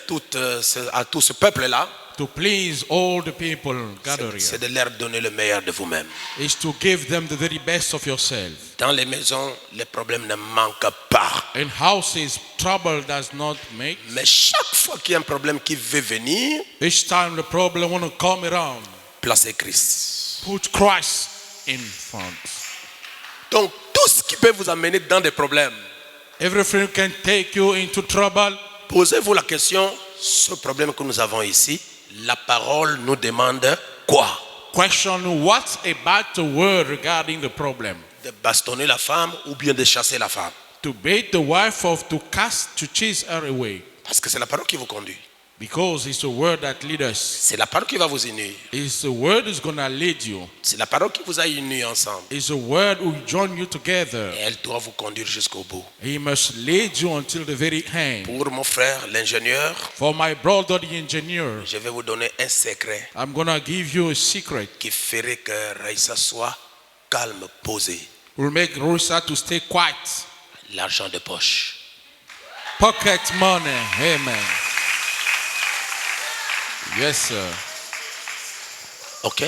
à tout ce peuple-là, to please all the people gathered c'est here de leur donner le meilleur de vous-même. is to give them the very best of yourself. Dans les maisons, les problèmes ne manquent pas. In houses, trouble does not make. Mais chaque fois qu'il y a un problème qui veut venir, Each time the problem want to come around, placez Christ. put Christ in front. Donc, tout ce qui peut vous amener dans des problèmes, Everything can take you into trouble. posez-vous la question, ce problème que nous avons ici, la parole nous demande quoi? Question what about the word regarding the problem? De bastonner la femme ou bien de chasser la femme? To bait the wife of to chase her away. Parce que c'est la parole qui vous conduit. Because it's the word that leads us. C'est la parole qui va vous unir. It's the word that's going to lead you. C'est la parole qui vous a unis ensemble. It's the word who join you together. Et elle doit vous conduire jusqu'au bout. He must lead you until the very end. Pour mon frère, l'ingénieur, For my brother, the engineer, je vais vous donner un secret I'm going to give you a secret. qui ferait que Raïssa soit calme, posé. Will make Rosa to stay quiet. L'argent de poche. Pocket money. Amen. Yes, sir. Ok?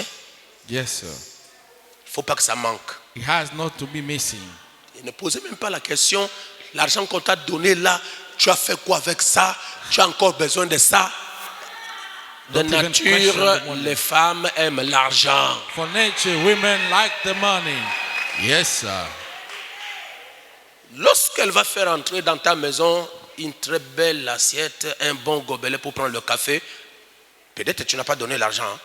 Il Yes, sir. ne faut pas que ça manque. It has not to be missing. Et ne posez même pas la question, l'argent qu'on t'a donné là, tu as fait quoi avec ça? Tu as encore besoin de ça? De Don't even nature, question the money. les femmes aiment l'argent. For nature, women like the money. Yes, sir. Lorsqu'elle va faire entrer dans ta maison une très belle assiette, un bon gobelet pour prendre le café, peut-être que tu n'as pas donné l'argent. Hein.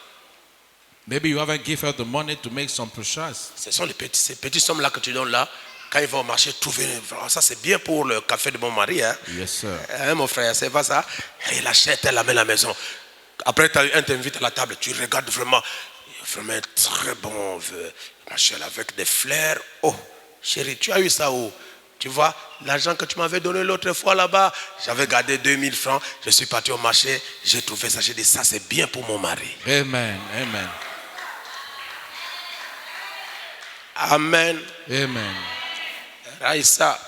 Maybe you haven't given her the money to make some purchase. Ce sont ces petites sommes-là que tu donnes là. Quand ils vont au marché, trouver. Ça, c'est bien pour le café de mon mari. Hein, Yes, sir. hein mon frère, c'est pas ça. Il achète, elle l'amène à la maison. Après, un t'invite à la table. Tu regardes vraiment un très bon machin avec des fleurs. Oh, chérie, tu as eu ça où? Tu vois, l'argent que tu m'avais donné l'autre fois là-bas, j'avais gardé 2000 francs. Je suis parti au marché, j'ai trouvé ça. J'ai dit, ça, c'est bien pour mon mari. Amen. Amen. Amen. Amen. Raïssa.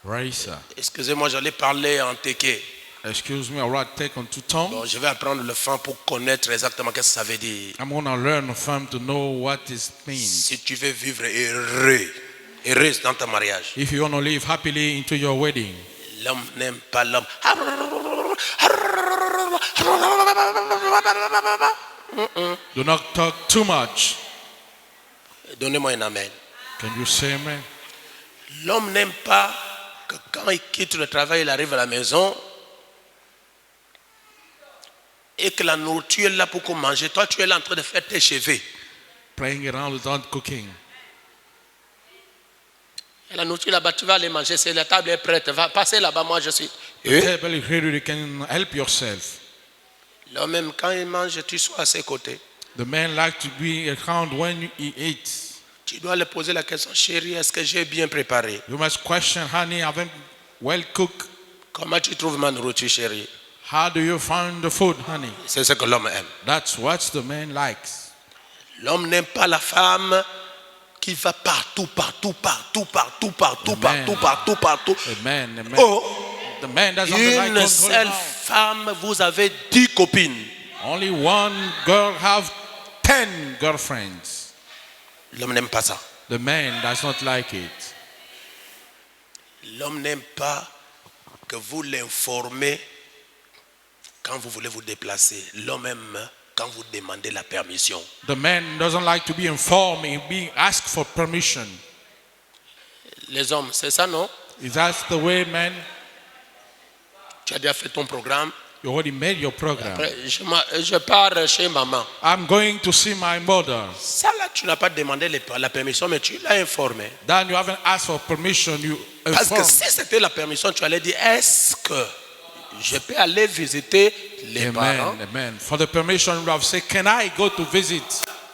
Raisa. Excusez-moi, j'allais parler en téké. Excuse me, I will take on two tongues. Bon, je vais apprendre le franc pour connaître exactement ce que ça veut dire. I'm going to learn from to know what it means. Si tu veux vivre heureux, heureuse dans ton mariage, If you want to live happily into your wedding, l'homme n'aime pas l'homme. do not talk too much. Donnez-moi un amen. Can you say amen? L'homme n'aime pas que quand il quitte le travail, il arrive à la maison et que la nourriture est là pour qu'on mange. Toi, tu es là en train de faire tes cheveux. Playing around without cooking. Et la nourriture là-bas, tu vas aller manger. C'est la table est prête. Va passer là-bas, moi je suis. The table is ready, you can help yourself. L'homme même quand il mange, tu sois à ses côtés. The man like to be around when he eats. Tu dois lui poser la question, chérie, est-ce que j'ai bien préparé? You must question, honey, have I well cooked? Comment tu trouves ma nourriture, chérie? How do you find the food, honey? C'est ce que l'homme aime. That's what the man likes. L'homme n'aime pas la femme qui va partout. Amen. Amen. Oh, The man doesn't like une going seule around. femme, vous avez 10 copines. Only one girl have 10 girlfriends. L'homme n'aime pas ça. The man does not like it. L'homme n'aime pas que vous l'informez quand vous voulez vous déplacer. L'homme aime quand vous demandez la permission. The man doesn't like to be informed and being asked for permission. Les hommes, c'est ça, non? Is that the way, man? Tu as déjà fait ton programme. You already made your program. Après, je pars chez maman. I'm going to see my mother. Ça là, tu n'as pas demandé la permission, mais tu l'as informé. Then you haven't asked for permission, you Parce que informed. si c'était la permission, tu allais dire, est-ce que je peux aller visiter les parents? Amen, amen. For the permission, you have said, can I go to visit?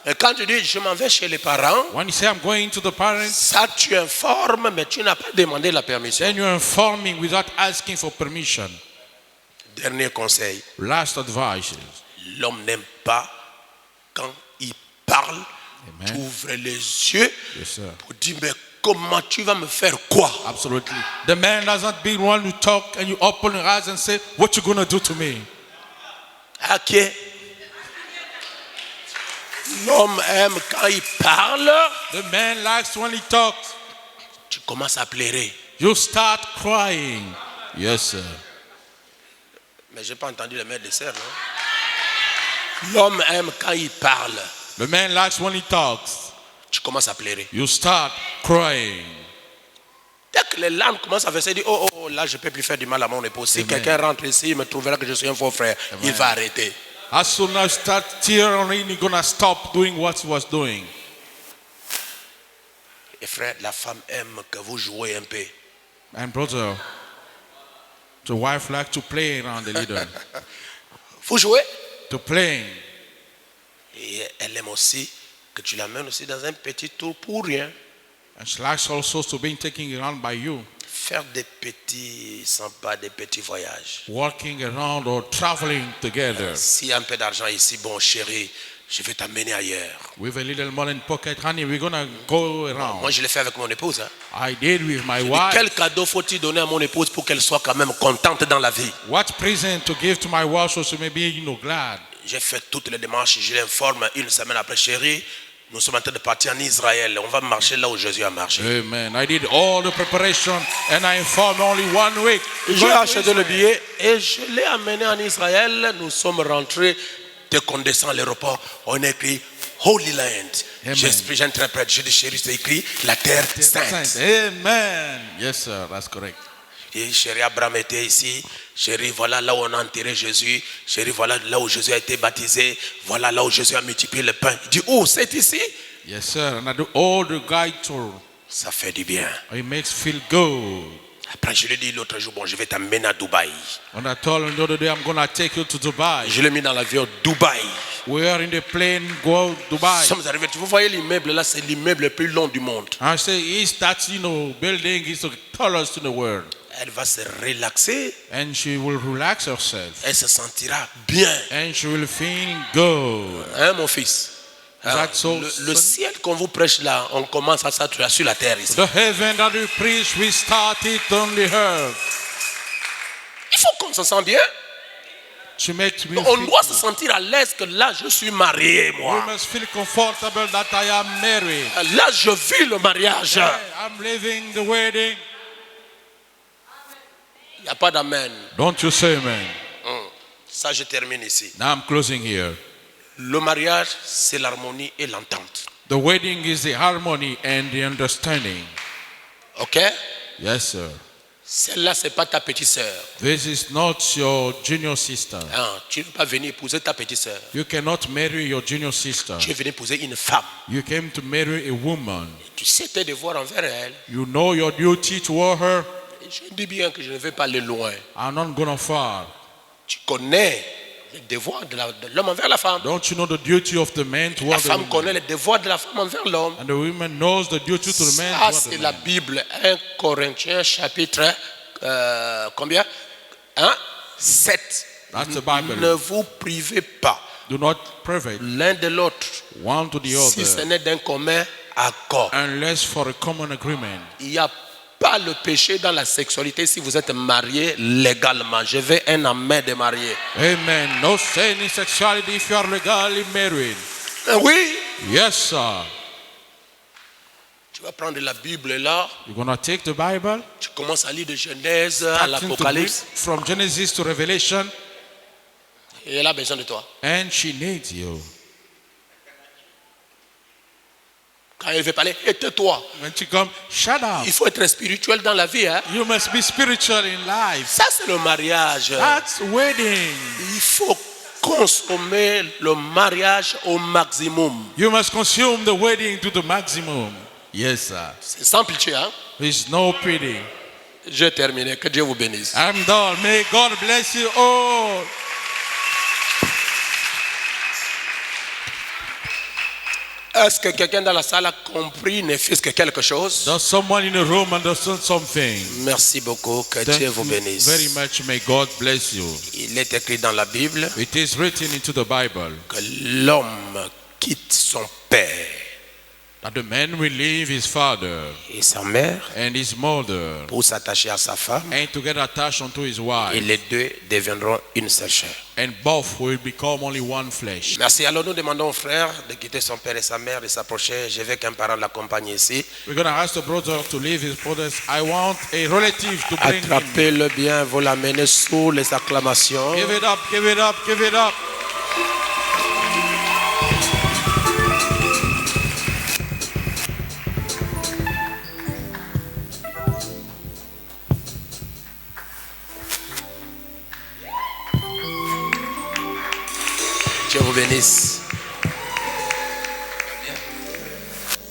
Et quand tu dis, je m'en vais chez les parents, When you say, I'm going to the parents, ça tu informes, mais tu n'as pas demandé la permission. then you're informing without asking for permission. Dernier conseil, Last advice. l'homme n'aime pas quand il parle, Amen. tu ouvres les yeux Yes, sir. pour dire, mais comment tu vas me faire quoi? Absolutely. The man doesn't be one who talk and you open your eyes and say, what you going to do to me? Ok. L'homme aime quand il parle, The man likes when he talks. tu commences à pleurer. You start crying. Yes, sir. Mais je n'ai pas entendu le maître de serre, non? L'homme aime quand il parle, The man likes when he talks. tu commences à pleurer. You start crying. Dès que les larmes commencent à verser, dit, oh, là, je ne peux plus faire du mal à mon épouse. Si Amen. quelqu'un rentre ici, il me trouvera que je suis un faux frère, il va arrêter. As soon as you start tearing, you're going to stop doing what he was doing. Et frère, la femme aime que vous jouez un peu. And brother, the wife like to play around a little. Vous jouez. To play. Et elle aime aussi que tu l'amènes aussi dans un petit tour pour rien. And she likes also to be taken around by you. Faire des petits sympas, des petits voyages. Walking around or traveling together. S'il y a un peu d'argent ici, bon chéri, je vais t'amener ailleurs. With a little money in pocket, honey, we're going to go around. Moi, je l'ai fait avec mon épouse. Hein. I did with my Et wife. quel cadeau faut-il donner à mon épouse pour qu'elle soit quand même contente dans la vie? What present to give to my wife so she may be, glad? J'ai fait toutes les démarches, je l'informe une semaine après, chérie, nous sommes en train de partir en Israël. On va marcher là où Jésus a marché. Amen. I did all the preparation and I informed only 1 week. J'ai acheté le billet et je l'ai amené en Israël. Nous sommes rentrés. Dès qu'on descend à l'aéroport, on a écrit Holy Land. Amen. J'interprète. J'ai dit, chérie, c'est écrit la terre sainte. Amen. Yes, sir. That's correct. Et chérie, Abraham était ici. Chérie, voilà là où on a enterré Jésus. Chérie, voilà là où Jésus a été baptisé. Voilà là où Jésus a multiplié le pain. Il dit, oh, c'est ici? Yes, sir. And I do all the guide tour. Ça fait du bien. It makes feel good. Après, je lui ai dit l'autre jour, bon, je vais t'amener à Dubaï. When I told him the other day, I'm going to take you to Dubai. Je l'ai mis dans l'avion Dubaï. We are in the plane, go Dubai. Nous sommes arrivés. Vous voyez l'immeuble là, c'est l'immeuble le plus long du monde. I say, is that, building is the tallest in the world. Elle va se relaxer. And she will relax herself. Elle se sentira bien. And she will feel good. Hein, mon fils? Alors, That's so le ciel qu'on vous prêche là, on commence à s'attirer sur la terre ici. The heaven that we preach, we start it on the earth. Il faut qu'on se sente bien. To make me On feel doit se good. sentir à l'aise que là, je suis marié, We moi. must feel comfortable that I am married. Là, je vis le mariage. Yeah, I'm living the wedding. Il n'y a pas d'amen. Don't you say amen? Ça, je termine ici. Now I'm closing here. Le mariage, c'est l'harmonie et l'entente. The wedding is the harmony and the understanding. Ok? Yes, sir. Celle-là, ce n'est pas ta petite sœur. This is not your junior sister. Hein, tu ne veux pas venir épouser ta petite sœur. You cannot marry your junior sister. Tu es venu épouser une femme. You came to marry a woman. Tu sais tes devoirs envers elle. You know your duty toward her. Et je dis bien que je ne vais pas aller loin. I'm not going far. Tu connais les devoirs de l'homme envers la femme. Don't you know the duty of the man La toward the femme woman? connaît les devoirs de la femme envers l'homme. And the woman knows the duty to the man Ça, toward c'est the la man. Bible. 1 Corinthiens chapitre combien? 7. That's the Bible. Ne vous privez pas Do not private l'un de l'autre one to the si ce other n'est d'un commun accord. unless for a common agreement. Il n'y a pas le péché dans la sexualité si vous êtes marié légalement. Je veux un amen de marié. Amen. No sin in sexuality if you are legally married. Oui. Yes, sir. Tu vas prendre la Bible là. You're going to take the Bible, Tu commences à lire de Genèse à starting to read l'Apocalypse. from Genesis to Revelation, Et elle a besoin de toi. and she needs you. Quand elle veut parler, et tais-toi. When she comes, shut up. Il faut être spirituel dans la vie. Hein? You must be spiritual in life. Ça, c'est le mariage. That's wedding. Il faut consommer le mariage au maximum. You must consume the wedding to the maximum. Yes, sir. C'est sans pitié. Hein? There's no pity. J'ai terminé. Que Dieu vous bénisse. I'm done. May God bless you all. Est-ce que quelqu'un dans la salle a compris, ne fût-ce que quelque chose? Does someone in the room understand something? Merci beaucoup. Que Thank Dieu vous you bénisse. very much. May God bless you. Il est écrit dans la Bible It is written into the Bible que l'homme quitte son père that the man will leave his father et sa mère and his mother pour s'attacher à sa femme and to get attached unto his et wife, les deux deviendront une seule chair. and both will become only one flesh. Merci. Alors nous demandons au frère de quitter son père et sa mère, de s'approcher. Je veux qu'un parent l'accompagne ici. We're going to ask the brother to leave his brothers. I want a relative to bring him. Attrapez-le bien, vous l'amenez sous les acclamations. Give it up, give it up, give it up. Dieu vous bénisse.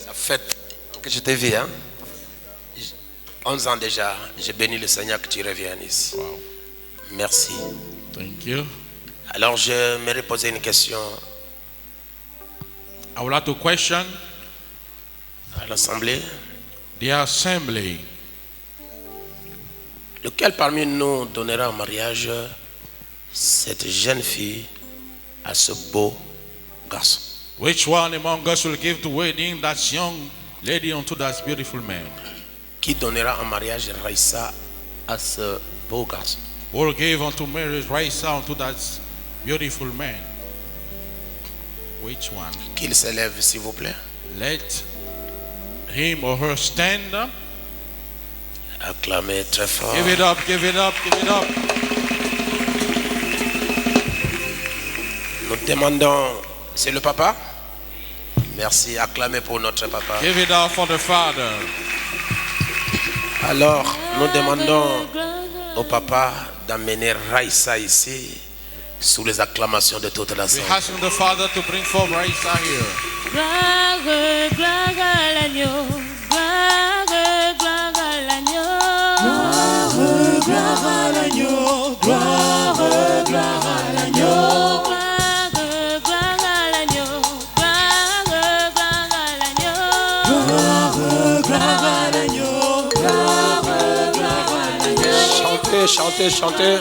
Ça fait que je t'ai vu, hein? 11 ans déjà. J'ai béni le Seigneur que tu reviennes ici. Wow. Merci. Thank you. Alors je me poser une question I would like to question à l'Assemblée. the assembly. Lequel parmi nous donnera en mariage cette jeune fille à ce beau garçon? Which one among us will give the wedding that young lady unto that beautiful man? Qui donnera en mariage Raïssa à ce beau garçon? Who will give unto marriage Raisa unto that beautiful man? Which one? Qu'il s'élève s'il vous plaît. Let him or her stand up. Acclamez très fort. Give it up, give it up, give it up. Nous demandons, c'est le papa? Merci, acclamez pour notre papa. Give it up for the father. Alors, nous demandons au papa d'amener Raïssa ici sous les acclamations de toute la We salle. ask the Father to bring forth Raisa here. Gloire, gloire à l'agneau. Gloire, gloire à l'agneau. Gloire, gloire à l'agneau. Gloire, gloire à l'agneau. Gloire, gloire à l'agneau. Gloire, gloire à l'agneau. Gloire, gloire à l'agneau. Gloire, gloire à l'agneau. Chantez, chantez, chantez.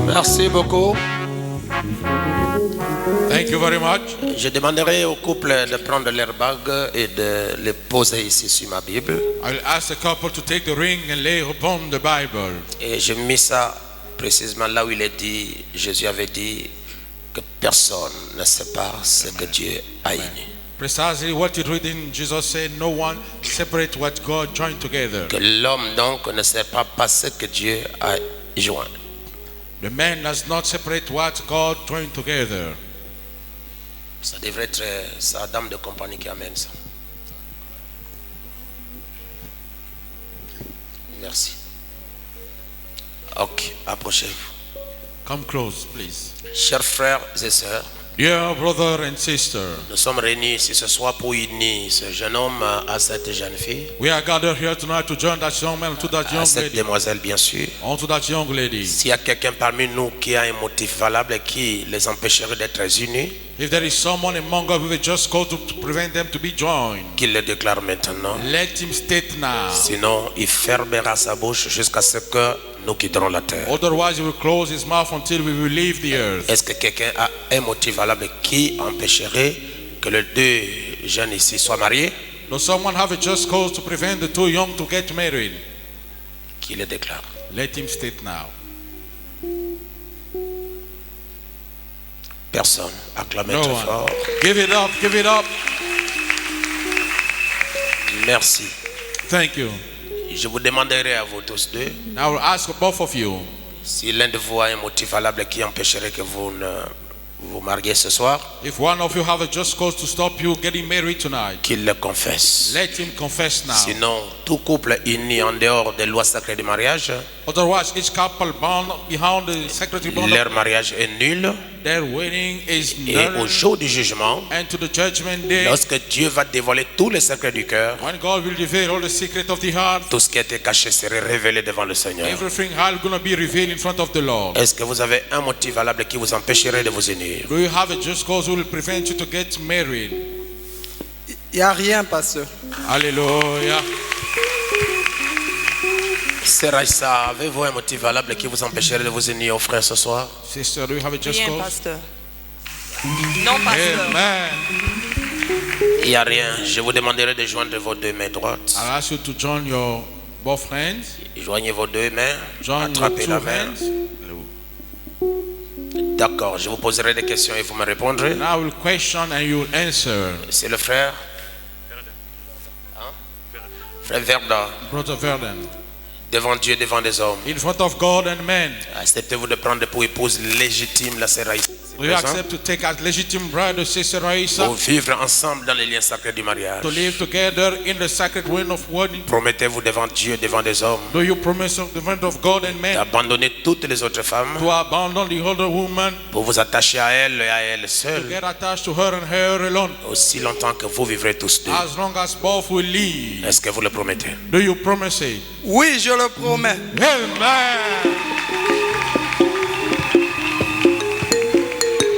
Merci beaucoup. Thank you very much. Je demanderai au couple de prendre leur bague et de les poser ici sur ma Bible. I will ask the couple to take the ring and lay upon the Bible. Et j'ai mis ça précisément là où il est dit, Jésus avait dit que personne ne sépare ce que Dieu a uni. Precisely what you read in Jesus said, no one separate what God joined together. Que l'homme donc ne sépare pas ce que Dieu a joint. The man does not separate what God joined together. Ça devrait être sa dame de compagnie qui amène ça. Merci. Ok, approchez-vous. Come close, please. Chers frères et sœurs, Dear brother and sister, nous sommes réunis ici ce soir pour unir ce jeune homme à cette jeune fille, we are gathered here tonight to join that young man to that à young cette lady. demoiselle bien sûr. On to that young lady. S'il y a quelqu'un parmi nous qui a un motif valable qui les empêcherait d'être unis, If there is someone among us who will just call to prevent them to be joined, qu'il le déclare maintenant. let him state now. Sinon, il fermera sa bouche jusqu'à ce que nous quitterons la terre. Otherwise, he will close his mouth until we will leave the earth. Est-ce que quelqu'un a un motif valable qui empêcherait que les deux jeunes ici soient mariés? Does someone have a just cause to prevent the two young to get married? Qui le déclare. Let him state now. Personne. Acclamez No très one. fort. Give it up, give it up. Merci. Thank you. Je vous demanderai à vous tous deux Now I will ask both of you, si l'un de vous a un motif valable qui empêcherait que vous ne vous mariez ce soir, if one of you have a just cause to stop you getting married tonight, qu'il le confesse. let him confess now. Sinon, tout couple uni en dehors des lois sacrées du mariage, Otherwise, each couple bound behind the secretary bond, leur mariage est nul. their wedding is Et au null. jour du jugement, And to the judgment day, lorsque Dieu va dévoiler tous les secrets du cœur, when God will reveal all the secret of the heart, tout ce qui a été caché serait révélé devant le Seigneur. everything is going to be revealed in front of the Lord. Est-ce que vous avez un motif valable qui vous empêcherait de vous unir? Do you have a just cause who will prevent you to get married? Il n'y a rien, pasteur. Hallelujah. Sœur Aïssa, avez-vous un motif valable qui vous empêcherait de vous unir aux frères ce soir? Sister, do you have a just Rien, cause? pasteur. Non, pasteur. Amen. Il n'y a rien. Je vous demanderai de joindre vos deux mains droites. I'll ask you to join your both hands. Joignez vos deux mains. Join your Attrapez two la main. hands. D'accord, je vous poserai des questions et vous me répondrez. And I will question and you will answer. C'est le frère. Hein? Frère Verda, Brother Verden, devant Dieu, devant des hommes. in front of God and men, Acceptez-vous de prendre pour épouse légitime la sœur Aïssa, s'il Do you présent accept to take as legitimate bride of Sister Raisa? pour vivre ensemble dans les liens sacrés du mariage? To live together in the sacred wind of wedding? Promettez-vous devant Dieu, devant des hommes, Do you promise of the friend of God and men d'abandonner toutes les autres femmes to abandon the older woman, pour vous attacher à elle et à elle to seule get attached to her and her alone, aussi longtemps que vous vivrez tous deux? as long as both will live? Est-ce que vous le promettez? Do you promise it? Oui, je le promets. Amen.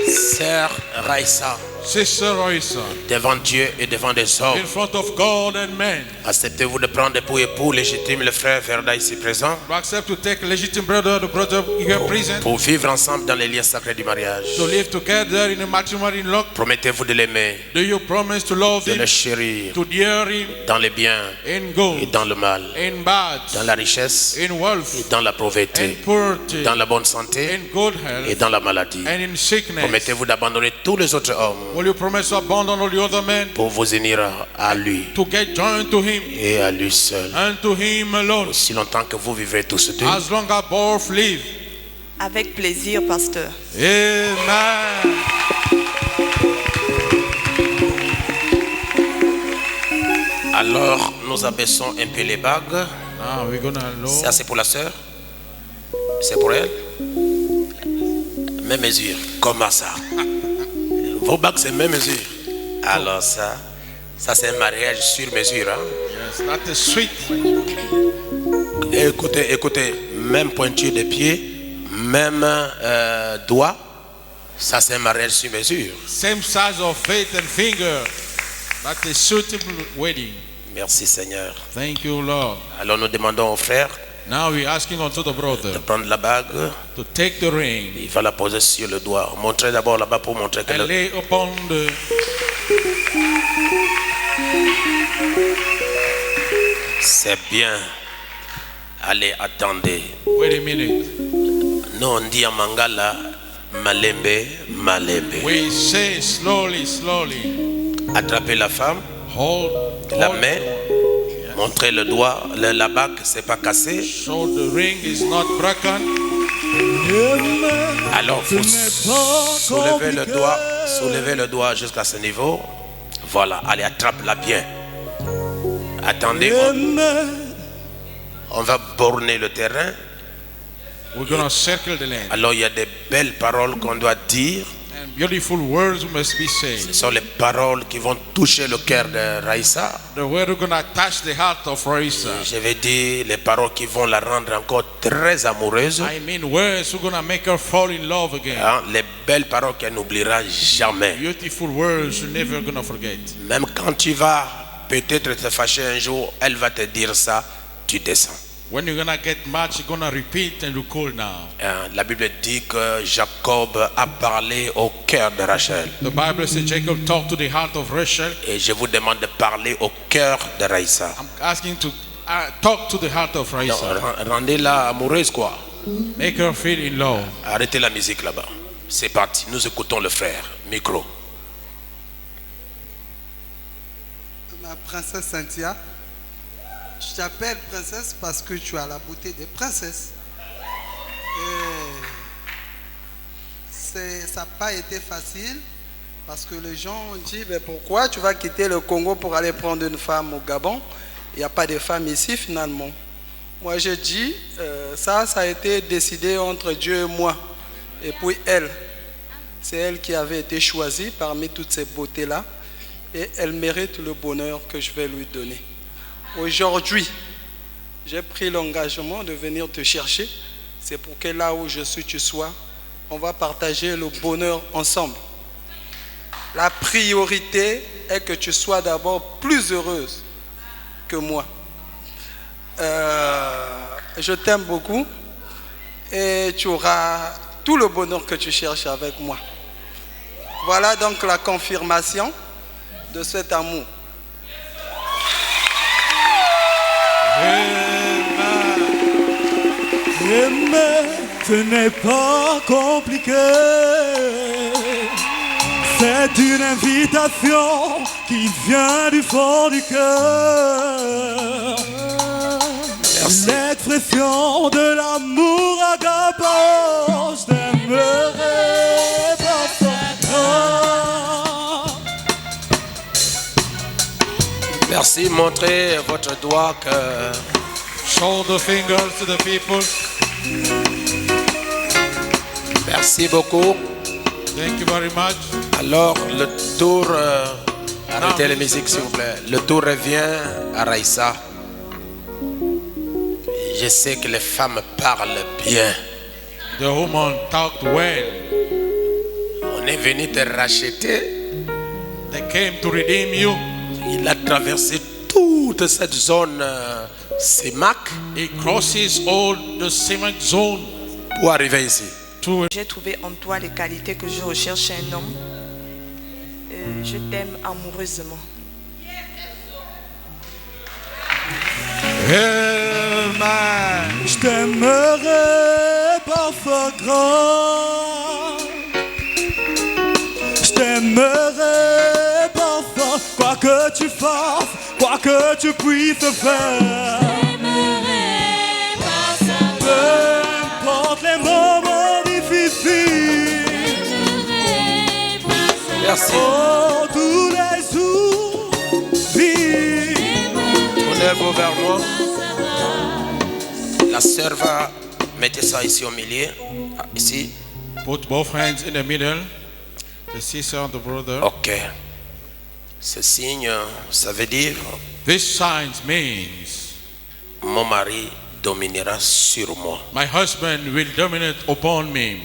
Sœur Raisa, Sister Raisa, devant Dieu et devant des hommes, in front of God and men, acceptez-vous de prendre pour époux légitime le frère Verda ici présent to accept to take legitimate brother, the brother here present, pour vivre ensemble dans les liens sacrés du mariage? to live together in a matrimony lock? Promettez-vous de l'aimer, Do you promise to love de him, le chérir to dear him dans les biens in et good, dans le mal, in bad, dans la richesse in et wealth, dans la in pauvreté, poverty, dans la bonne santé in good et health, dans la maladie? and in sickness? Promettez-vous d'abandonner tous les autres hommes Will you promise to abandon all the other men, pour vous unir à lui to get joined to him et à lui seul, and to him alone, aussi longtemps que vous vivrez tous deux? as long as both live? Avec plaisir, pasteur. Amen. Alors, nous abaissons un peu les bagues. Now we're gonna lower. Ça, c'est pour la sœur? C'est pour elle? Même mesure. Comment ça? Vos bagues, c'est même mesure. Alors ça c'est un mariage sur mesure. Hein? Yes, that is sweet. Écoutez, même pointure de pied, même doigt. Ça, c'est un mariage sur mesure. Same size of feet and finger. That is suitable wedding. Merci Seigneur. Thank you, Lord. Alors nous demandons au frère Now we're asking unto the de brother prendre la bague. to take the ring Il va la poser sur le doigt. Montrez d'abord là-bas pour montrer que and lay upon the. c'est bien. Allez, attendez. Wait a minute. Nous on dit en mangala, malembe, malembe. We say slowly, slowly. Attrapez la femme, Hold la hold, main, montrez le doigt, la bague, c'est pas cassé. so the ring is not broken. Alors vous soulevez le doigt jusqu'à ce niveau. Voilà, allez, attrape-la bien. Attendez, on va borner le terrain. We're gonna circle the land. Alors il y a des belles paroles qu'on doit dire. And beautiful words must be Ce said. sont les paroles qui vont toucher le cœur de Raisa. The word we're gonna touch the heart of Raisa. Je vais dire les paroles qui vont la rendre encore très amoureuse. I mean words we're gonna make her fall in love again. Hein, les belles paroles qu'elle n'oubliera jamais. Beautiful words you're never gonna forget. Même quand tu vas peut-être te fâcher un jour, elle va te dire ça, tu descends. When you're gonna get mad, you're gonna repeat and you call now. Hein, la Bible dit que Jacob a parlé au cœur de Rachel. The Bible says Jacob talked to the heart of Rachel. Et je vous demande de parler au cœur de Raisa. I'm asking to talk to the heart of Raisa. Rendez-la amoureuse quoi. Make her feel in love. Arrêtez la musique là-bas. C'est parti, nous écoutons le frère. Micro. Ma princesse Cynthia, je t'appelle princesse parce que tu as la beauté des princesses. Ça n'a pas été facile parce que les gens ont dit mais pourquoi tu vas quitter le Congo pour aller prendre une femme au Gabon? Il n'y a pas de femme ici finalement. Moi je dis ça a été décidé entre Dieu et moi. Et puis elle, c'est elle qui avait été choisie parmi toutes ces beautés-là. Et elle mérite le bonheur que je vais lui donner. Aujourd'hui, j'ai pris l'engagement de venir te chercher. C'est pour que là où je suis, tu sois. On va partager le bonheur ensemble. La priorité est que tu sois d'abord plus heureuse que moi. Je t'aime beaucoup et tu auras tout le bonheur que tu cherches avec moi. Voilà donc la confirmation de cet amour. Aimer, ce n'est pas compliqué. C'est une invitation qui vient du fond du cœur. L'expression de l'amour agapant, je t'aimerai pas. Aussi, montrez votre doigt que Show the fingers to the people. merci beaucoup. Thank you very much. Alors, le tour, arrêtez la musique s'il vous plaît. Le tour revient à Raïssa. Je sais que les femmes parlent bien. The woman talked well. On est venu te racheter. They came to redeem you. Il a traversé toute cette zone CEMAC He crosses all the cement zone pour arriver ici. to J'ai trouvé en toi les qualités que je recherche chez un homme. Je t'aime amoureusement. Amen. Je t'aimerai parfois grand. Je t'aimerai parfois, quoi que tu fasses, quoi que tu puisses faire. Peu importe les moments difficiles, Merci. oh, tous les jours, vive. Tournez-vous vers moi. La sœur va mettre ça ici au milieu. Ah, ici. Put both hands in the middle. The sister and the brother. Ok. Ce signe, ça veut dire This sign means mon mari dominera sur moi. my husband will dominate upon me.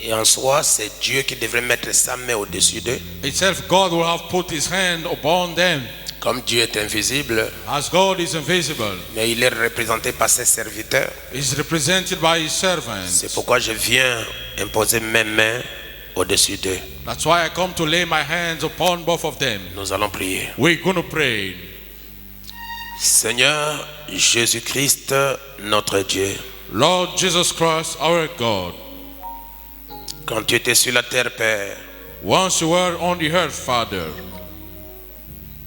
Et en soi, c'est Dieu qui devrait mettre sa main au-dessus d'eux. Itself, God will have put his hand upon them. Comme Dieu est invisible, As God is invisible, mais il est représenté par ses serviteurs. is represented by his servants. C'est pourquoi je viens imposer mes mains au-dessus d'eux. That's why I come to lay my hands upon both of them. Nous allons prier. We're going to pray. Seigneur Jésus-Christ, notre Dieu, Lord Jesus Christ, our God, quand tu étais sur la terre, Père, once you were on the earth, Father,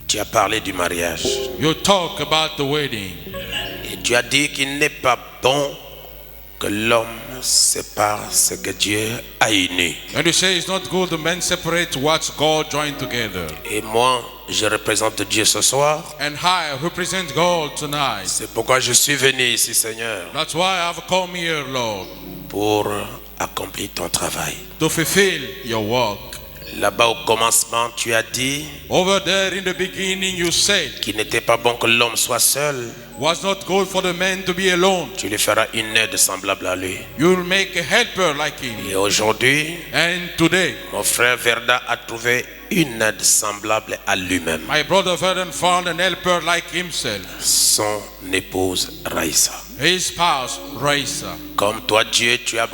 tu as parlé du mariage. you talk about the wedding. Et tu as dit qu'il n'est pas bon que l'homme sépare ce que Dieu a uni. And you say it's not good the men separate what God joined together. Et moi, je représente Dieu ce soir. And I represent God tonight. C'est pourquoi je suis venu ici, Seigneur, That's why I've come here, Lord, pour accomplir ton travail. to fulfill your work. Là-bas au commencement, tu as dit Over there in the beginning, you said, qu'il n'était pas bon que l'homme soit seul. was not good for the man to be alone. Tu lui feras une aide semblable à lui. You'll make a helper like him. Et aujourd'hui, And today, mon frère Verda a trouvé une aide semblable à lui-même. my brother Vernon found an helper like himself, Son épouse Raïssa. his spouse, Raisa. Comme toi, Dieu, tu as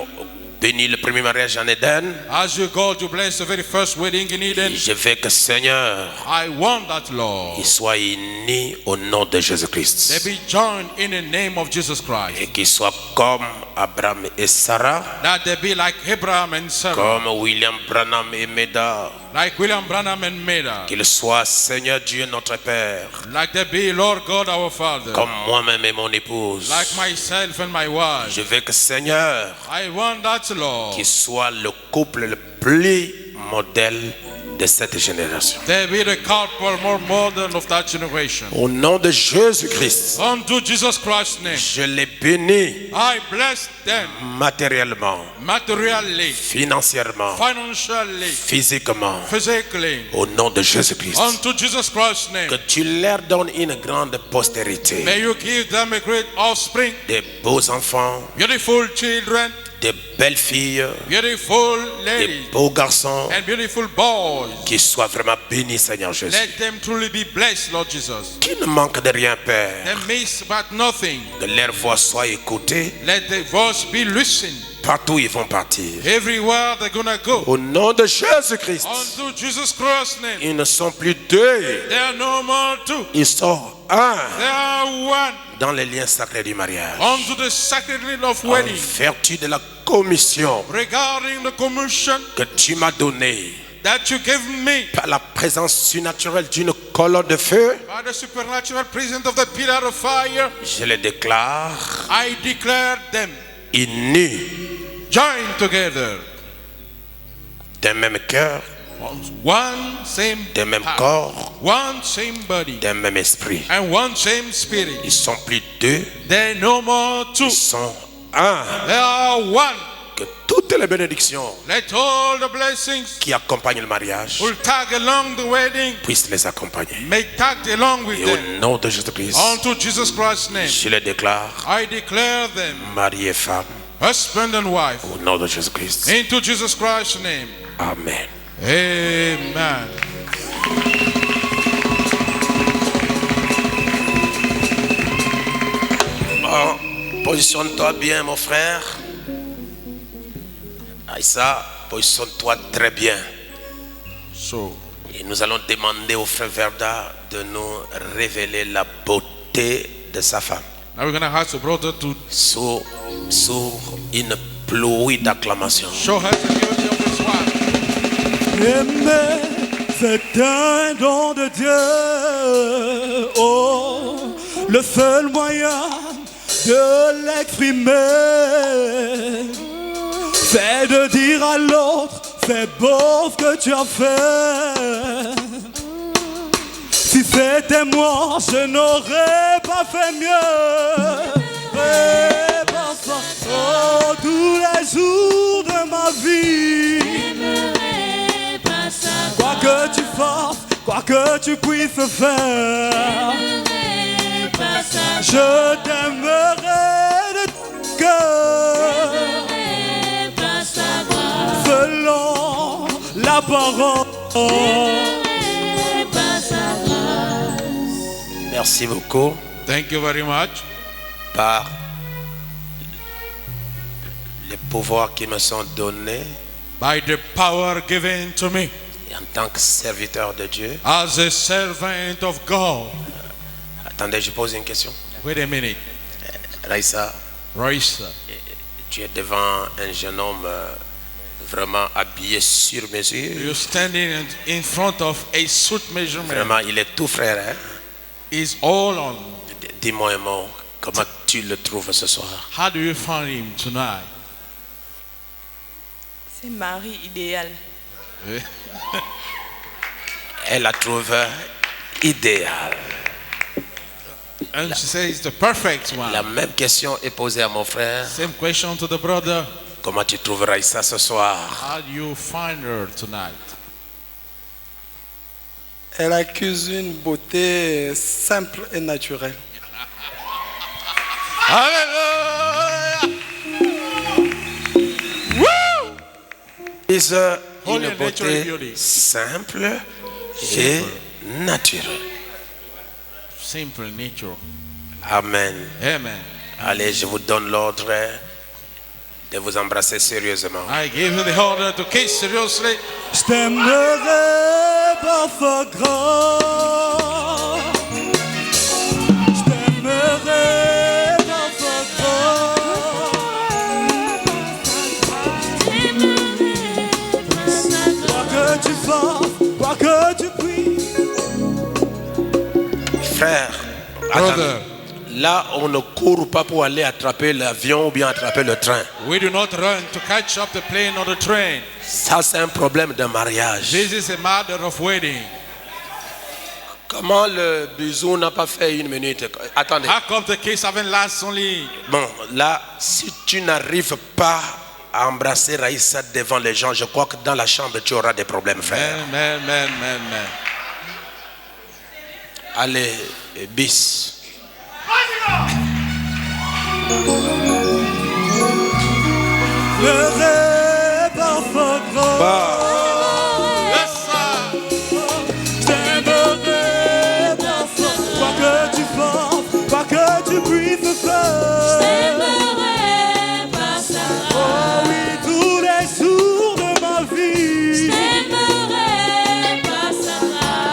béni le premier mariage en Éden. As you go to bless the very first wedding in Eden, Je veux que Seigneur, I want that, Lord, il soit uni au nom de they Jésus-Christ. be joined in the name of Jesus Christ. Et qu'il soit comme Abraham et Sarah, That they be like Abraham and Sarah, comme William Branham et Médard. like William Branham and Meda, Qu'il soit Seigneur Dieu notre Père, like they be Lord God our Father, comme moi-même et mon épouse. like myself and my wife. Je veux que Seigneur, I want that, Lord. qu'il soit le couple le plus modèle de cette génération. They be the couple more modern of that generation. Au nom de Jésus-Christ, Unto Jesus Christ's name, je les bénis I bless them matériellement, materially, financièrement, financially, physiquement. physically. Au nom de Jésus-Christ. Unto Jesus Christ's name, Que tu leur donnes une grande postérité. may you give them a great offspring, Des beaux enfants, beautiful children, des belles filles, beautiful des ladies, beaux garçons. and beautiful boys. Qu'ils soient vraiment bénis, Seigneur Jésus. Let them truly be blessed, Lord Jesus. Qui ne manque de rien, Père. They miss but nothing. Que leur voix soit écoutée. Let their voice be listened. Partout où ils vont partir. Everywhere they're gonna go. Au nom de Jésus-Christ. Unto Jesus Christ's name. Ils ne sont plus deux. They are no more two. Ils sont un They are one. dans les liens sacrés du mariage. Unto the sacred of En wedding. vertu de la commission Regarding the commission que tu m'as donnée that you gave me par la présence surnaturelle d'une colonne de feu, by the supernatural presence of the pillar of fire, je les déclare I declare them unis joined together d'un même cœur, One same d'un même heart, corps, one same body, d'un même esprit. and one same spirit. Ils sont plus deux, They're no more two. ils sont un. They are one. Que toutes les bénédictions Let all the blessings qui accompagnent le mariage will tag along the wedding, puissent les accompagner. may tag along with Et them. au nom de Jésus-Christ, Unto Jesus Christ's name, je les déclare I declare them mari et femme. husband and wife. Au nom de Jésus-Christ. Into Jesus Christ's name. Amen. Amen. Bon, positionne-toi bien, mon frère. Aïssa, positionne-toi très bien. So, Et nous allons demander au frère Verda de nous révéler la beauté de sa femme. now we're going to ask the brother to Sous une pluie d'acclamations. show us the beauty of his wife. Aimer, c'est un don de Dieu. Oh, le seul moyen de l'exprimer, c'est de dire à l'autre, c'est beau ce que tu as fait. Si c'était moi, je n'aurais pas fait mieux. Et par ça, oh, tous les jours de ma vie. J'aimerais pas Quoi savoir. que tu fasses, quoi que tu puisses faire, J'aimerais pas savoir. je t'aimerai de tout cœur, J'aimerais pas savoir. selon la parole. J'aimerais pas savoir. Merci beaucoup. Thank you very much. Par les pouvoirs qui me sont donnés By the power given to me et en tant que serviteur de Dieu. as a servant of God. Attendez, je pose une question. Wait a minute. Raïssa, Raisa, tu es devant un jeune homme vraiment habillé sur mesure. you're standing in front of a suit measurement. Vraiment, il est tout frère. Hein? Is all on. Dis-moi un mot. Comment tu le trouves ce soir? How do you find him tonight? C'est mari idéal. Elle la trouve idéal. And she says the perfect La one. même question est posée à mon frère. Same question to the brother. Comment tu trouveras ça ce soir? How do you find her tonight? Elle accuse une beauté simple et naturelle. Hallelujah! Is Holy une and natural beauté beauty. simple et naturelle. Simple nature. Amen. Amen. Allez, je vous donne l'ordre de vous embrasser sérieusement. I give you the order to kiss seriously. Je t'aimerai par sa grâce. Je t'aimerai par sa grâce. J'aimerais pas savoir. Quoi que tu fasses, quoi que tu puisses. Frère, Brother, attendez. Là, on ne court pas pour aller attraper l'avion ou bien attraper le train. we do not run to catch up the plane or the train. Ça, c'est un problème de mariage. This is a matter of wedding. Comment le bisou n'a pas fait une minute? Attendez. How come the kiss haven't last only? Bon, là, si tu n'arrives pas à embrasser Raïssa devant les gens, je crois que dans la chambre, tu auras des problèmes, frère. Man. Allez, bis. T'aimerai par sa grâce. Yes, sir. Je t'aimerai par sa grâce. Quoi que tu fasses, quoi que tu puisses faire. J'aimerais pas savoir. Oh oui, tous les jours de ma vie. J'aimerais pas savoir.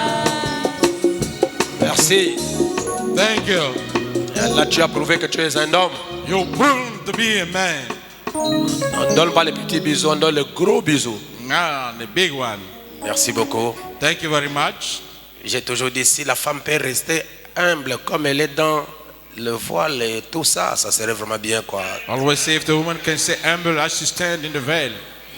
Merci. Thank you. Là, tu as prouvé que tu es un homme. You proved to be a man. On ne donne pas les petits bisous, on donne le gros bisou. Ah, the big one. Merci beaucoup. Thank you very much. J'ai toujours dit, si la femme peut rester humble comme elle est dans le voile et tout ça, ça serait vraiment bien, quoi. Always say if the woman can stay humble as she stand in the veil.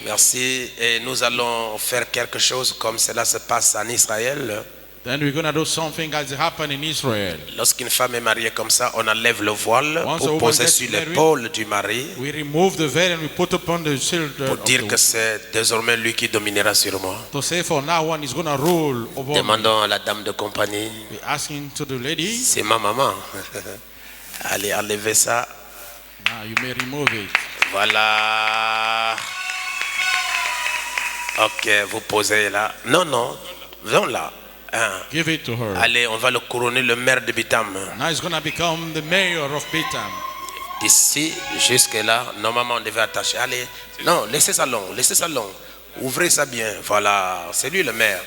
Merci. Et nous allons faire quelque chose comme cela se passe en Israël. Then we're going to do something as it happened in Israel. Lorsqu'une femme est mariée comme ça, on enlève le voile Once a pour woman poser gets sur married, l'épaule du mari We remove the veil and we put upon the children pour dire que c'est désormais lui qui dominera sur moi. to say for now on is going to rule over me. Demandons à la dame de compagnie, We're asking to the lady, c'est ma maman. Allez, enlevez ça. now you may remove it. Voilà. Ok, vous posez là. Non, non, viens là. Hein. Give it to her. Allez, on va le couronner le maire de Bitam. Now he's going to become the mayor of Bitam. D'ici jusque là, normalement on devait attacher. Allez, non, laissez ça long, laissez ça long. Ouvrez ça bien. Voilà, c'est lui le maire.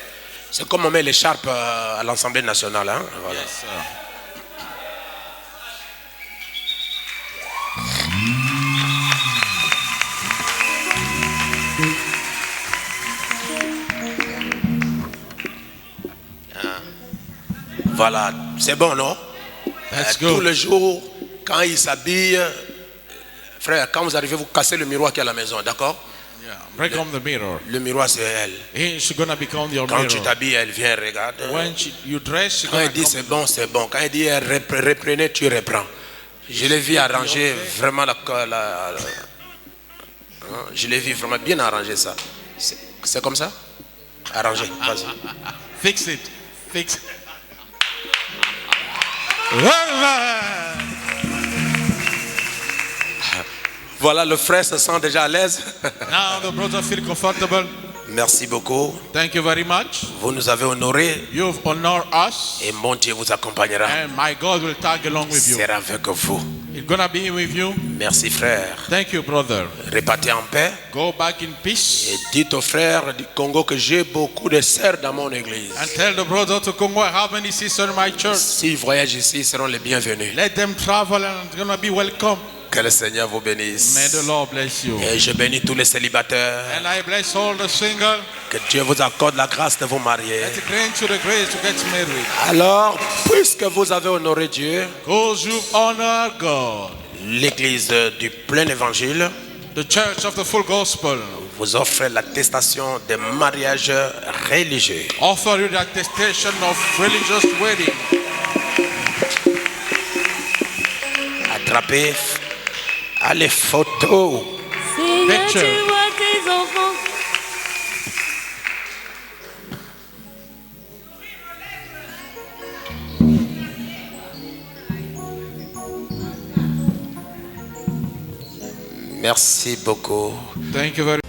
C'est comme on met l'écharpe à l'Assemblée nationale. Hein? Voilà. Yes, sir. Voilà, c'est bon, non? That's Tous good. les jours, quand il s'habille, frère, quand vous arrivez, vous cassez le miroir qui est à la maison, d'accord? Yeah. Break on the mirror. Le miroir, c'est elle. She's going to become your Quand tu mirror. t'habilles, elle vient, regarde. When you dress, she's Quand going elle to dit come. c'est bon, c'est bon. Quand elle dit reprenez, tu reprends. Je l'ai vu arranger vraiment je l'ai vu vraiment bien arranger ça. C'est comme ça? Arranger, vas-y. Fix it. Fix it. Amen. Voilà, le frère se sent déjà à l'aise. Now the brother feel comfortable. Merci beaucoup. Thank you very much. Vous nous avez honorés You've honored us, et mon Dieu vous accompagnera. and my God will tag along with you. Sera avec vous. It's gonna be with you. Merci frère. Thank you, brother. Repartez en paix Go back in et peace dites aux frères du Congo que j'ai beaucoup de sœurs dans mon église. and tell the brother to Congo, I have many sisters in my church. S'ils voyagent ici, ils seront les bienvenus. Let them travel and it's gonna be welcome. Que le Seigneur vous bénisse. May the Lord bless you. Et je bénis tous les célibataires. And I bless all the single. Que Dieu vous accorde la grâce de vous marier. Let it grant you the grace to get married. Alors, puisque vous avez honoré Dieu, Because you honor God, l'église du plein évangile the church of the full gospel vous offre l'attestation de mariage religieux. offer you the attestation of religious wedding. Attrapez les photos. Seigneur, Picture. tu vois tes enfants. Merci beaucoup. Thank you very